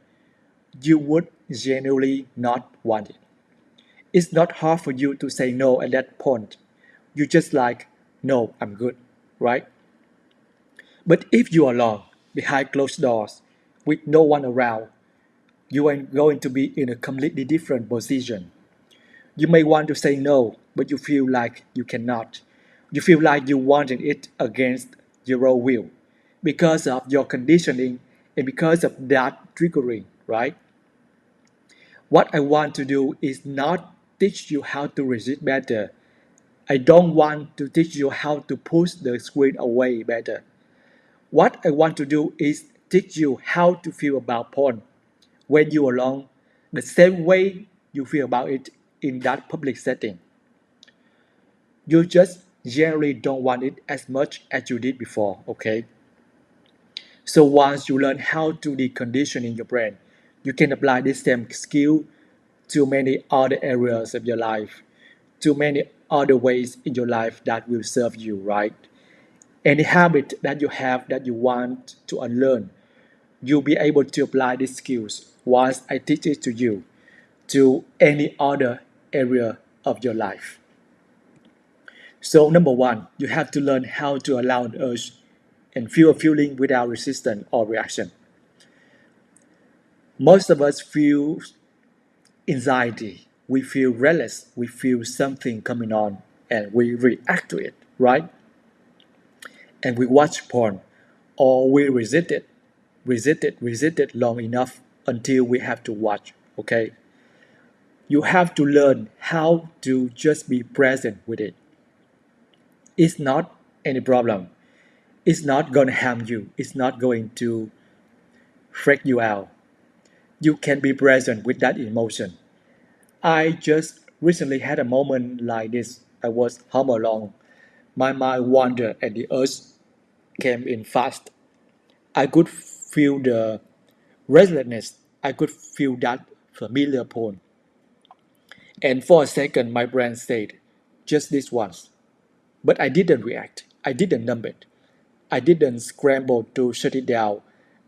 you would genuinely not want it. It's not hard for you to say no at that point. You just like, no, I'm good, right? But if you are alone, behind closed doors, with no one around, you are going to be in a completely different position. You may want to say no, but you feel like you cannot. You feel like you wanted it against your own will because of your conditioning and because of that triggering, right? What I want to do is not teach you how to resist better. I don't want to teach you how to push the screen away better. What I want to do is teach you how to feel about porn when you're alone, the same way you feel about it in that public setting. You just generally don't want it as much as you did before, okay? So once you learn how to decondition in your brain, you can apply this same skill to many other areas of your life, to many other ways in your life that will serve you, right? Any habit that you have that you want to unlearn, you'll be able to apply these skills once I teach it to you to any other area of your life. So number one, you have to learn how to allow an urge and feel a feeling without resistance or reaction. Most of us feel anxiety, we feel restless, we feel something coming on, and we react to it, right? And we watch porn, or we resist it long enough until we have to watch, okay? You have to learn how to just be present with it. It's not any problem. It's not going to harm you. It's not going to freak you out. You can be present with that emotion. I just recently had a moment like this. I was home alone. My mind wandered and the urge came in fast. I could feel the restlessness. I could feel that familiar pull. And for a second, my brain said, just this once. But I didn't react. I didn't numb it. I didn't scramble to shut it down.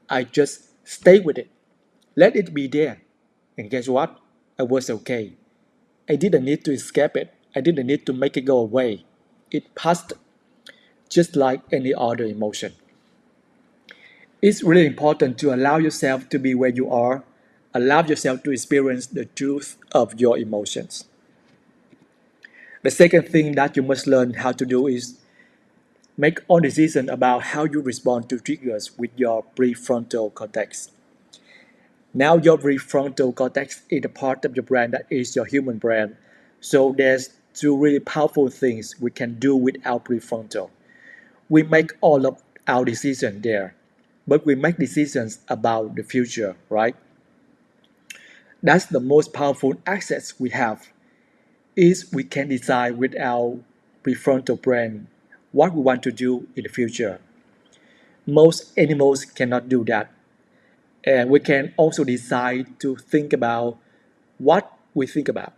I just stayed with it. Let it be there. And guess what? I was okay. I didn't need to escape it. I didn't need to make it go away. It passed just like any other emotion. It's really important to allow yourself to be where you are. Allow yourself to experience the truth of your emotions. The second thing that you must learn how to do is make all decisions about how you respond to triggers with your prefrontal cortex. Now your prefrontal cortex is the part of your brain that is your human brain. So there's two really powerful things we can do with our prefrontal. We make all of our decisions there, but we make decisions about the future, right? That's the most powerful access we have, is we can decide with our prefrontal brain what we want to do in the future. Most animals cannot do that. And we can also decide to think about what we think about.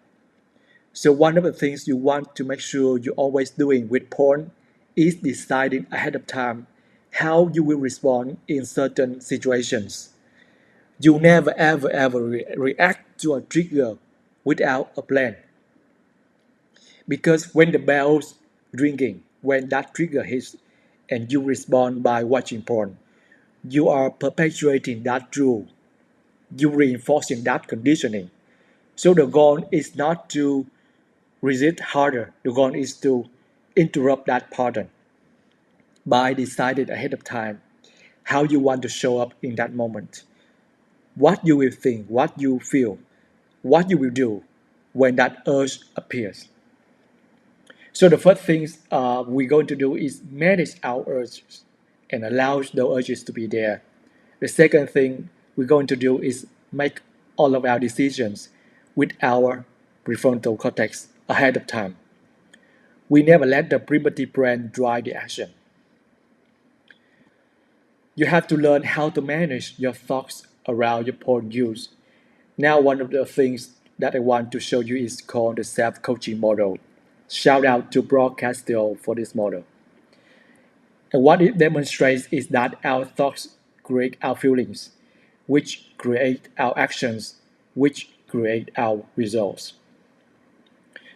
So one of the things you want to make sure you're always doing with porn is deciding ahead of time how you will respond in certain situations. You never ever ever react to a trigger without a plan. Because when the bell's ringing, when that trigger hits and you respond by watching porn, you are perpetuating that rule. You're reinforcing that conditioning. So the goal is not to resist harder. The goal is to interrupt that pattern by deciding ahead of time how you want to show up in that moment, what you will think, what you feel, what you will do when that urge appears. So the first things we're going to do is manage our urges and allow the urges to be there. The second thing we're going to do is make all of our decisions with our prefrontal cortex ahead of time. We never let the primitive brain drive the action. You have to learn how to manage your thoughts around your porn use. Now, one of the things that I want to show you is called the self-coaching model. Shout out to Broadcastle for this model. And what it demonstrates is that our thoughts create our feelings, which create our actions, which create our results.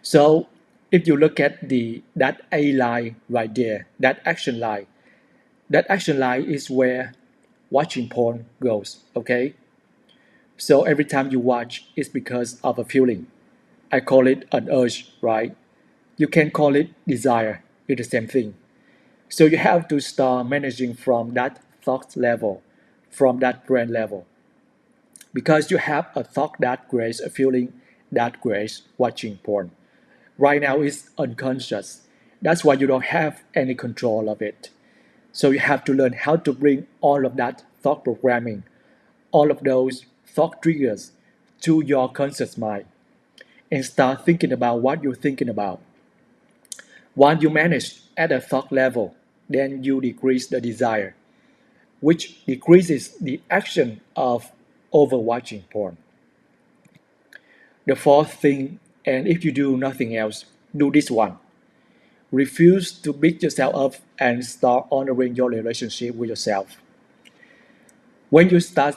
So if you look at that A line right there, that action line is where watching porn goes, okay? So every time you watch, it's because of a feeling. I call it an urge, right? You can call it desire, it's the same thing. So you have to start managing from that thought level, from that brain level. Because you have a thought that creates a feeling that creates watching porn. Right now it's unconscious. That's why you don't have any control of it. So you have to learn how to bring all of that thought programming, all of those thought triggers to your conscious mind and start thinking about what you're thinking about. Once you manage at a thought level, then you decrease the desire, which decreases the action of overwatching porn. The fourth thing, and if you do nothing else, do this one. Refuse to beat yourself up and start honoring your relationship with yourself. When you start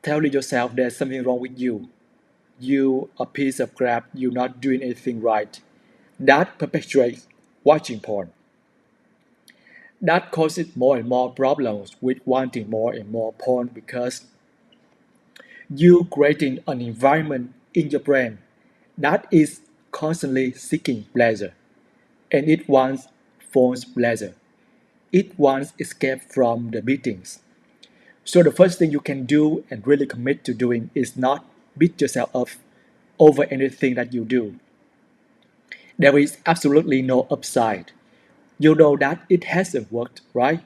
telling yourself there's something wrong with you a piece of crap, you're not doing anything right, that perpetuates watching porn. That causes more and more problems with wanting more and more porn because you creating an environment in your brain that is constantly seeking pleasure and it wants false pleasure. It wants escape from the beatings. So the first thing you can do and really commit to doing is not beat yourself up over anything that you do. There is absolutely no upside. You know that it hasn't worked, right?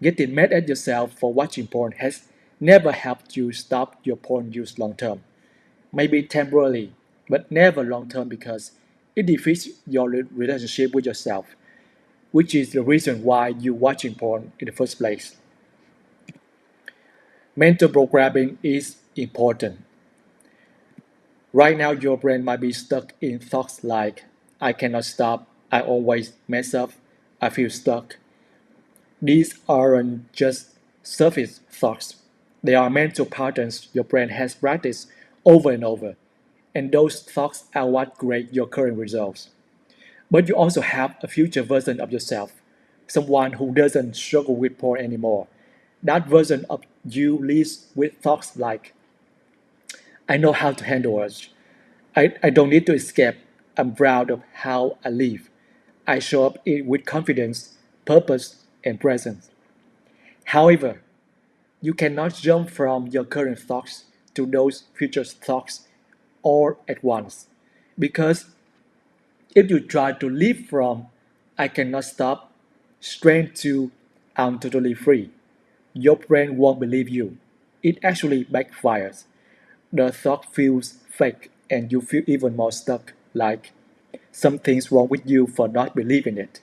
Getting mad at yourself for watching porn has never helped you stop your porn use long term. Maybe temporarily, but never long term because it defeats your relationship with yourself, which is the reason why you're watching porn in the first place. Mental programming is important. Right now, your brain might be stuck in thoughts like, I cannot stop, I always mess up, I feel stuck. These aren't just surface thoughts. They are mental patterns your brain has practiced over and over. And those thoughts are what create your current results. But you also have a future version of yourself, someone who doesn't struggle with porn anymore. That version of you lives with thoughts like, I know how to handle it. I don't need to escape. I'm proud of how I live. I show up with confidence, purpose, and presence. However, you cannot jump from your current thoughts to those future thoughts all at once. Because if you try to live from I cannot stop straight to I'm totally free, your brain won't believe you. It actually backfires. The thought feels fake and you feel even more stuck, like something's wrong with you for not believing it.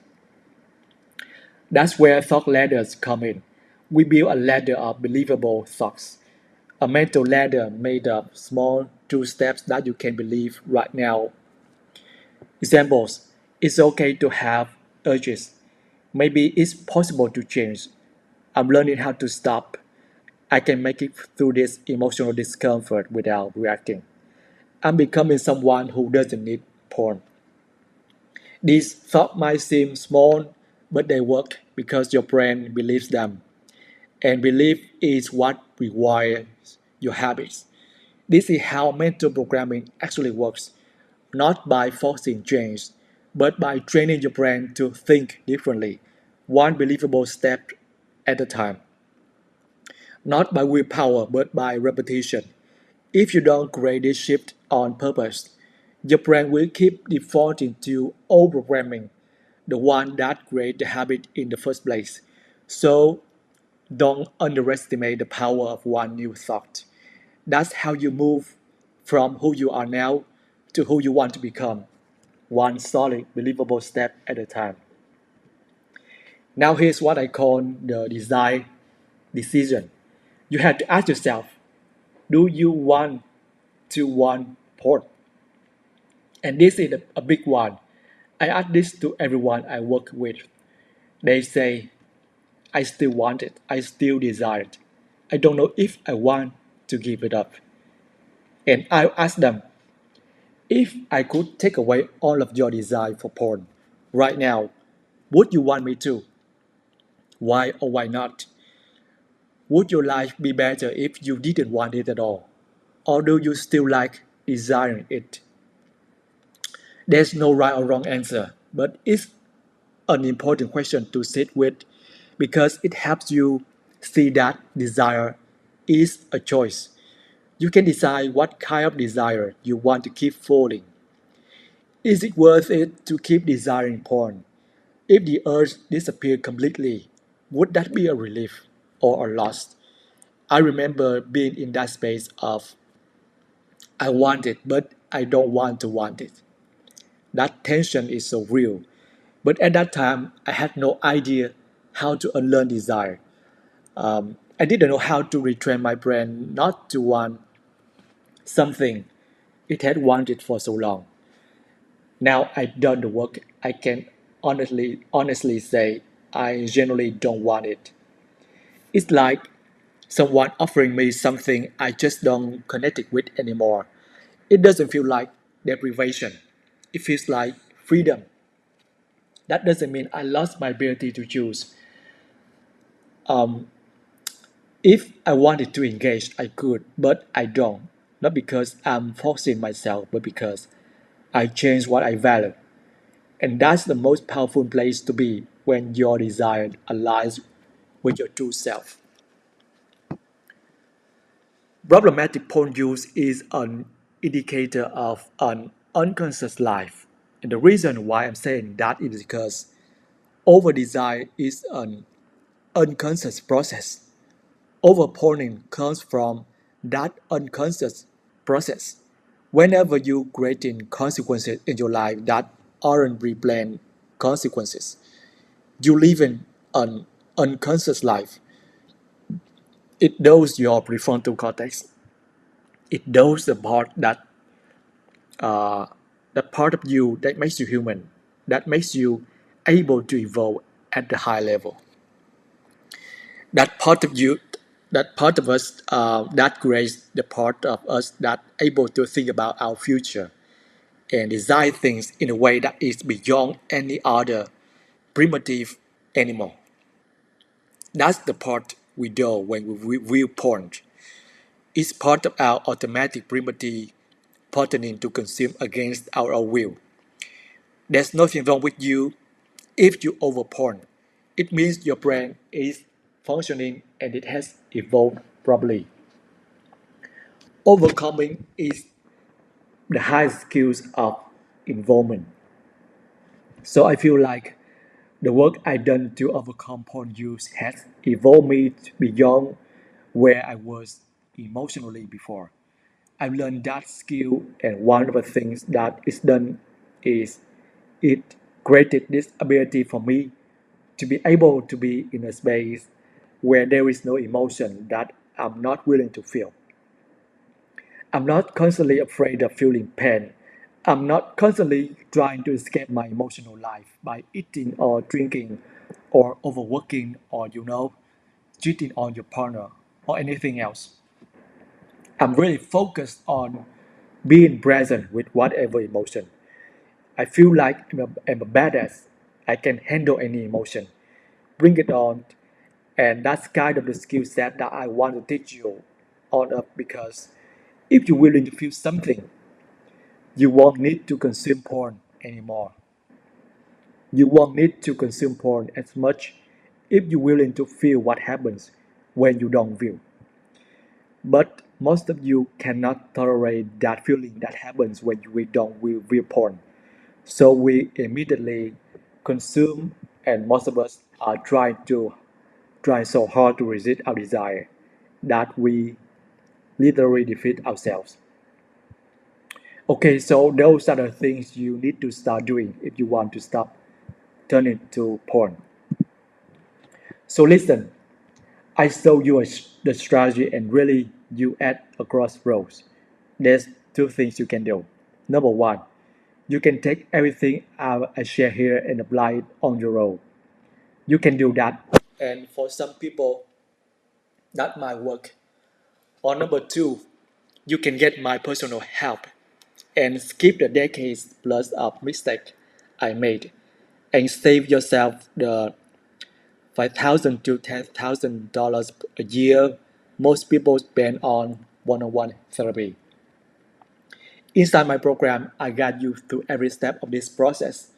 That's where thought ladders come in. We build a ladder of believable thoughts, a mental ladder made of small two steps that you can believe right now. Examples: it's okay to have urges. Maybe it's possible to change. I'm learning how to stop. I can make it through this emotional discomfort without reacting. I'm becoming someone who doesn't need porn. These thoughts might seem small, but they work because your brain believes them. And belief is what rewires your habits. This is how mental programming actually works, not by forcing change, but by training your brain to think differently, one believable step at a time. Not by willpower, but by repetition. If you don't create this shift on purpose, your brain will keep defaulting to old programming, the one that created the habit in the first place. So don't underestimate the power of one new thought. That's how you move from who you are now to who you want to become, one solid, believable step at a time. Now, here's what I call the design decision. You have to ask yourself, do you want porn? And this is a big one. I ask this to everyone I work with. They say, I still want it. I still desire it. I don't know if I want to give it up. And I ask them, if I could take away all of your desire for porn right now, would you want me to? Why or why not? Would your life be better if you didn't want it at all? Or do you still like desiring it? There's no right or wrong answer, but it's an important question to sit with because it helps you see that desire is a choice. You can decide what kind of desire you want to keep falling. Is it worth it to keep desiring porn? If the urge disappeared completely, would that be a relief or a loss? I remember being in that space of I want it, but I don't want to want it. That tension is so real. But at that time, I had no idea how to unlearn desire. I didn't know how to retrain my brain not to want something it had wanted for so long. Now I've done the work, I can honestly say I genuinely don't want it. It's like someone offering me something I just don't connect it with anymore. It doesn't feel like deprivation. It feels like freedom. That doesn't mean I lost my ability to choose. Um, if I wanted to engage, I could, but I don't. Not because I'm forcing myself, but because I changed what I value. And that's the most powerful place to be when your desire aligns with your true self. Problematic porn use is an indicator of an unconscious life. And the reason why I'm saying that is because over desire is an unconscious process. Overporning comes from that unconscious process. Whenever you creating consequences in your life that aren't replanned consequences, you live in an unconscious life. It knows your prefrontal cortex. It knows uh, that part of you that makes you human, that makes you able to evolve at the high level. That part of you, that part of us that creates the part of us that able to think about our future and design things in a way that is beyond any other primitive animal. That's the part we do when we view porn. It's part of our automatic primitive patterning to consume against our will. There's nothing wrong with you if you over porn. It means your brain is functioning and it has evolved properly. Overcoming is the highest skills of involvement. So I feel like the work I've done to overcome porn use has evolved me beyond where I was emotionally before. I've learned that skill, and one of the things that is done is it created this ability for me to be able to be in a space where there is no emotion that I'm not willing to feel. I'm not constantly afraid of feeling pain. I'm not constantly trying to escape my emotional life by eating or drinking or overworking or cheating on your partner or anything else. I'm really focused on being present with whatever emotion. I feel like I'm a badass. I can handle any emotion. Bring it on. And that's kind of the skill set that I want to teach you on up, because if you're willing to feel something, you won't need to consume porn anymore. You won't need to consume porn as much if you're willing to feel what happens when you don't feel. But most of you cannot tolerate that feeling that happens when we don't view porn. So we immediately consume, and most of us are try so hard to resist our desire that we literally defeat ourselves. Okay, so those are the things you need to start doing if you want to stop turning to porn. So listen, I show you the strategy and really you at a crossroads. There's two things you can do. Number one, you can take everything I share here and apply it on your own. You can do that. And for some people, that might work. Or number two, you can get my personal help and skip the decades plus of mistake I made and save yourself the $5,000 to $10,000 a year most people spend on one-on-one therapy. Inside my program, I guide you through every step of this process,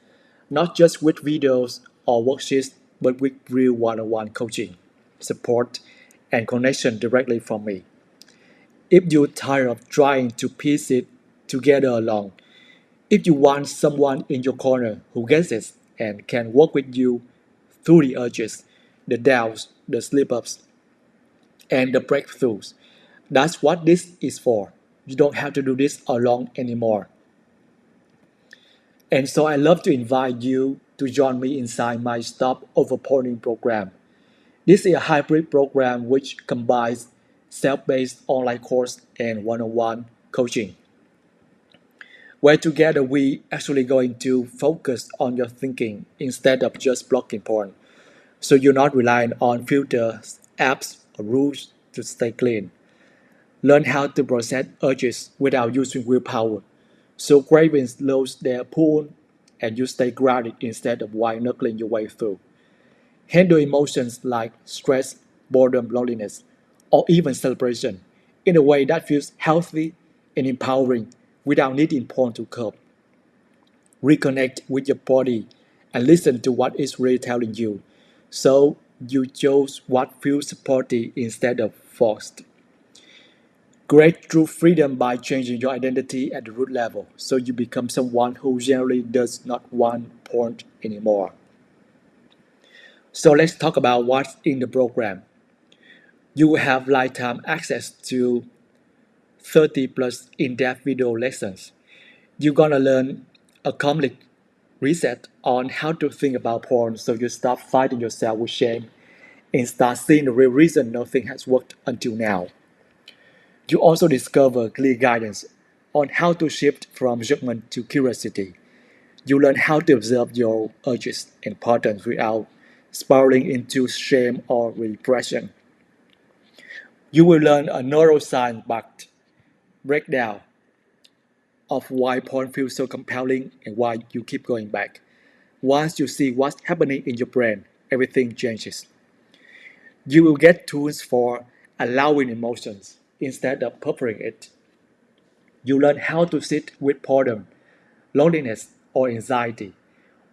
not just with videos or worksheets, but with real one-on-one coaching, support, and connection directly from me. If you're tired of trying to piece it together alone, if you want someone in your corner who gets it and can work with you through the urges, the doubts, the slip ups, and the breakthroughs, that's what this is for. You don't have to do this alone anymore. And so I love to invite you to join me inside my Stop Overporning program. This is a hybrid program which combines self-paced online course and one-on-one coaching, where together we actually going to focus on your thinking instead of just blocking porn. So you're not relying on filters, apps, or rules to stay clean. Learn how to process urges without using willpower. So cravings lose their pull and you stay grounded instead of white knuckling your way through. Handle emotions like stress, boredom, loneliness, or even celebration in a way that feels healthy and empowering without needing porn to cope. Reconnect with your body and listen to what it's really telling you. So you chose what feels supportive instead of forced. Create true freedom by changing your identity at the root level so you become someone who generally does not want porn anymore. So let's talk about what's in the program. You will have lifetime access to 30 plus in-depth video lessons. You're gonna learn a complete reset on how to think about porn so you stop fighting yourself with shame and start seeing the real reason nothing has worked until now. You also discover clear guidance on how to shift from judgment to curiosity. You learn how to observe your urges and patterns without spiraling into shame or repression. You will learn a neuroscience-backed breakdown of why porn feels so compelling and why you keep going back. Once you see what's happening in your brain, everything changes. You will get tools for allowing emotions instead of pursuing it. You learn how to sit with boredom, loneliness, or anxiety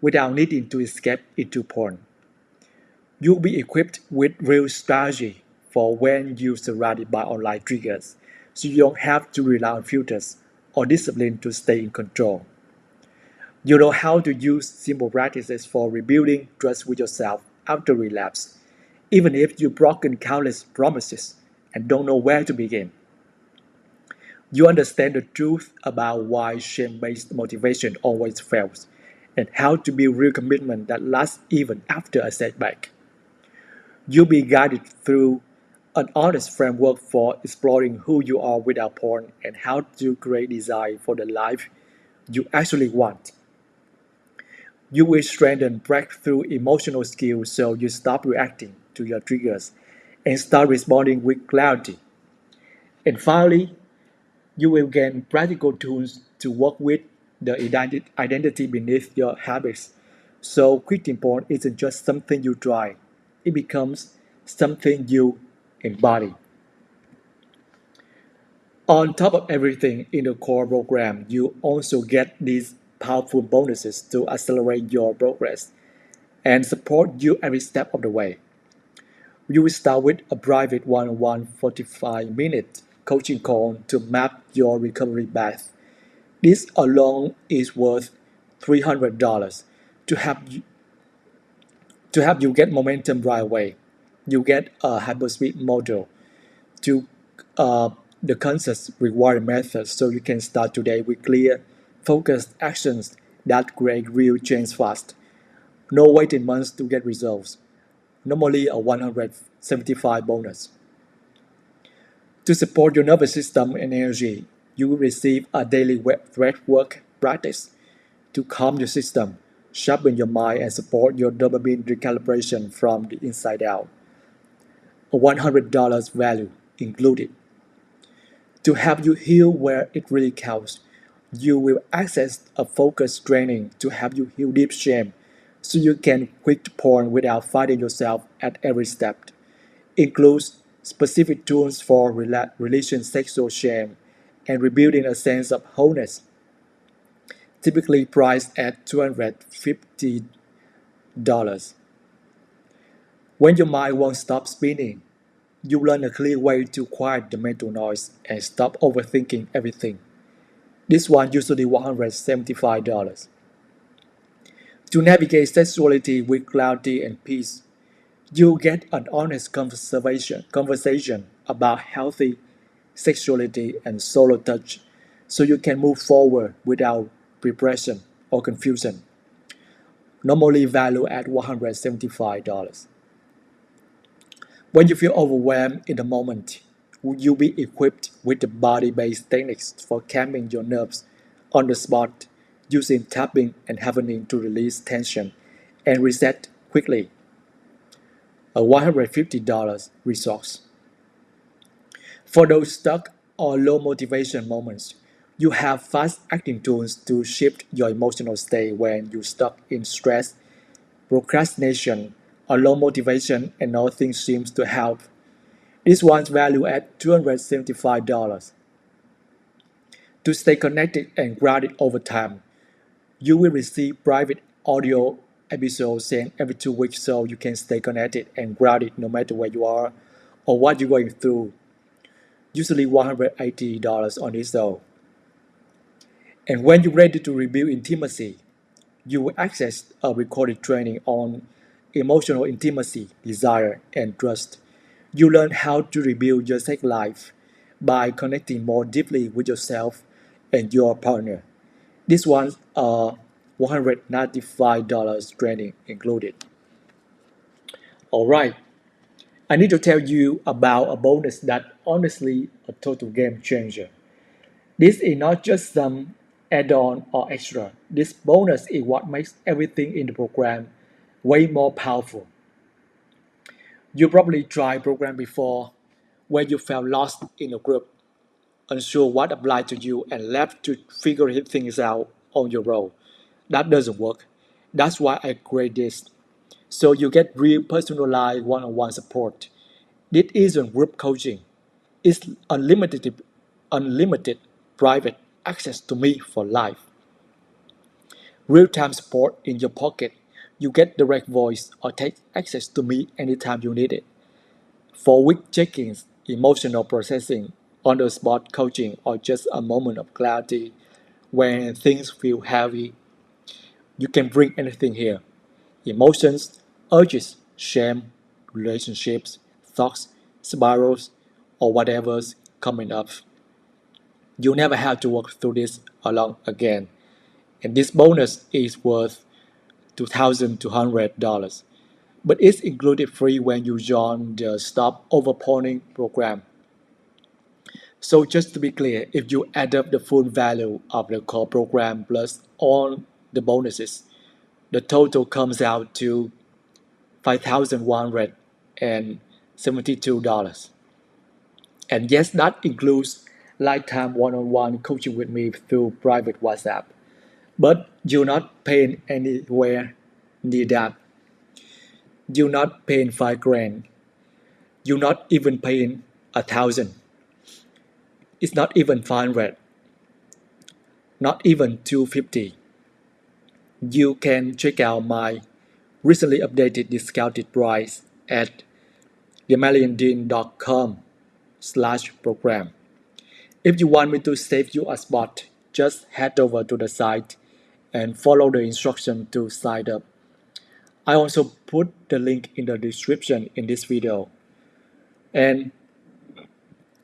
without needing to escape into porn. You'll be equipped with real strategy for when you're surrounded by online triggers, so you don't have to rely on filters or discipline to stay in control. You know how to use simple practices for rebuilding trust with yourself after relapse, even if you've broken countless promises and don't know where to begin. You understand the truth about why shame-based motivation always fails, and how to build real commitment that lasts even after a setback. You'll be guided through an honest framework for exploring who you are without porn and how to create desire for the life you actually want. You will strengthen breakthrough emotional skills so you stop reacting to your triggers and start responding with clarity. And finally, you will gain practical tools to work with the identity beneath your habits. So quitting porn isn't just something you try, it becomes something you embody. On top of everything in the core program, you also get these powerful bonuses to accelerate your progress and support you every step of the way. You will start with a private one-on-one 45-minute coaching call to map your recovery path. This alone is worth $300 to help you get momentum right away. You get a hyperspeed model to uh, the conscious reward method so you can start today with clear, focused actions that create real change fast. No waiting months to get results. Normally a 175 bonus. To support your nervous system and energy, you will receive a daily breath work practice to calm your system, sharpen your mind, and support your dopamine recalibration from the inside out. A $100 value included. To help you heal where it really counts, you will access a focused training to help you heal deep shame so you can quit porn without fighting yourself at every step. Includes specific tools for releasing sexual shame and rebuilding a sense of wholeness, typically priced at $250. When your mind won't stop spinning, you learn a clear way to quiet the mental noise and stop overthinking everything. This one usually $175. To navigate sexuality with clarity and peace, you get an honest conversation about healthy sexuality and solo touch so you can move forward without repression or confusion. Normally valued at $175. When you feel overwhelmed in the moment, you'll be equipped with the body-based techniques for calming your nerves on the spot using tapping and havening to release tension and reset quickly. A $150 resource. For those stuck or low motivation moments, you have fast-acting tools to shift your emotional state when you're stuck in stress, procrastination, or low motivation and nothing seems to help. This one's valued at $275. To stay connected and grounded over time, you will receive private audio episodes sent every 2 weeks so you can stay connected and grounded no matter where you are or what you're going through. Usually $180 on this though. And when you're ready to rebuild intimacy, you will access a recorded training on emotional intimacy, desire, and trust. You learn how to rebuild your sex life by connecting more deeply with yourself and your partner. This one's $195 training included. Alright, I need to tell you about a bonus that honestly a total game changer. This is not just some add-on or extra. This bonus is what makes everything in the program way more powerful. You probably tried program before where you felt lost in a group, unsure what applied to you and left to figure things out on your own. That doesn't work. That's why I create this. So you get real personalized one-on-one support. This isn't group coaching. It's unlimited private access to me for life. Real-time support in your pocket. You get direct voice or text access to me anytime you need it. For week check-ins, emotional processing, on-the-spot coaching, or just a moment of clarity when things feel heavy, you can bring anything here. Emotions, urges, shame, relationships, thoughts, spirals, or whatever's coming up. You never have to work through this alone again. And this bonus is worth $2,200, but it's included free when you join the Stop Overporning program. So just to be clear, if you add up the full value of the core program plus all the bonuses, the total comes out to $5,172. And yes, that includes lifetime one-on-one coaching with me through private WhatsApp. But you're not paying anywhere near that. You're not paying 5 grand. You're not even paying 1,000. It's not even 500. Not even 250. You can check out my recently updated discounted price at themilliondean.com/program. If you want me to save you a spot, just head over to the site and follow the instruction to sign up. I also put the link in the description in this video. And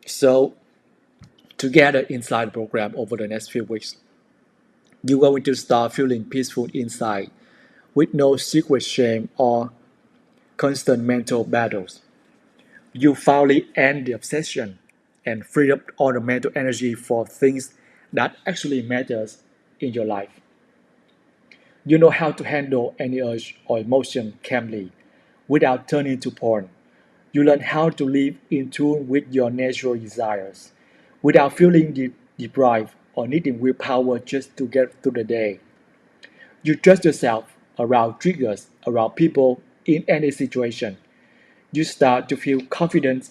so, together inside the program over the next few weeks, you're going to start feeling peaceful inside with no secret shame or constant mental battles. You finally end the obsession and free up all the mental energy for things that actually matters in your life. You know how to handle any urge or emotion calmly without turning to porn. You learn how to live in tune with your natural desires without feeling deprived or needing willpower just to get through the day. You trust yourself around triggers, around people, in any situation. You start to feel confident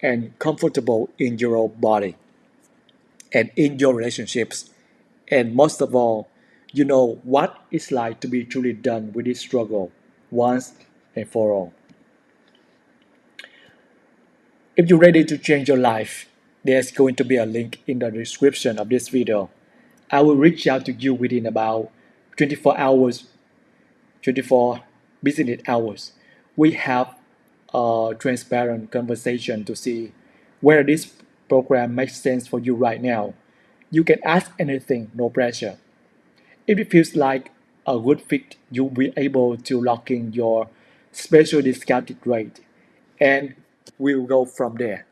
and comfortable in your own body and in your relationships. And most of all, you know what it's like to be truly done with this struggle once and for all. If you're ready to change your life, there's going to be a link in the description of this video. I will reach out to you within about 24 hours, 24 business hours. We have a transparent conversation to see whether this program makes sense for you right now. You can ask anything, no pressure. If it feels like a good fit, you'll be able to lock in your special discounted rate, and we'll go from there.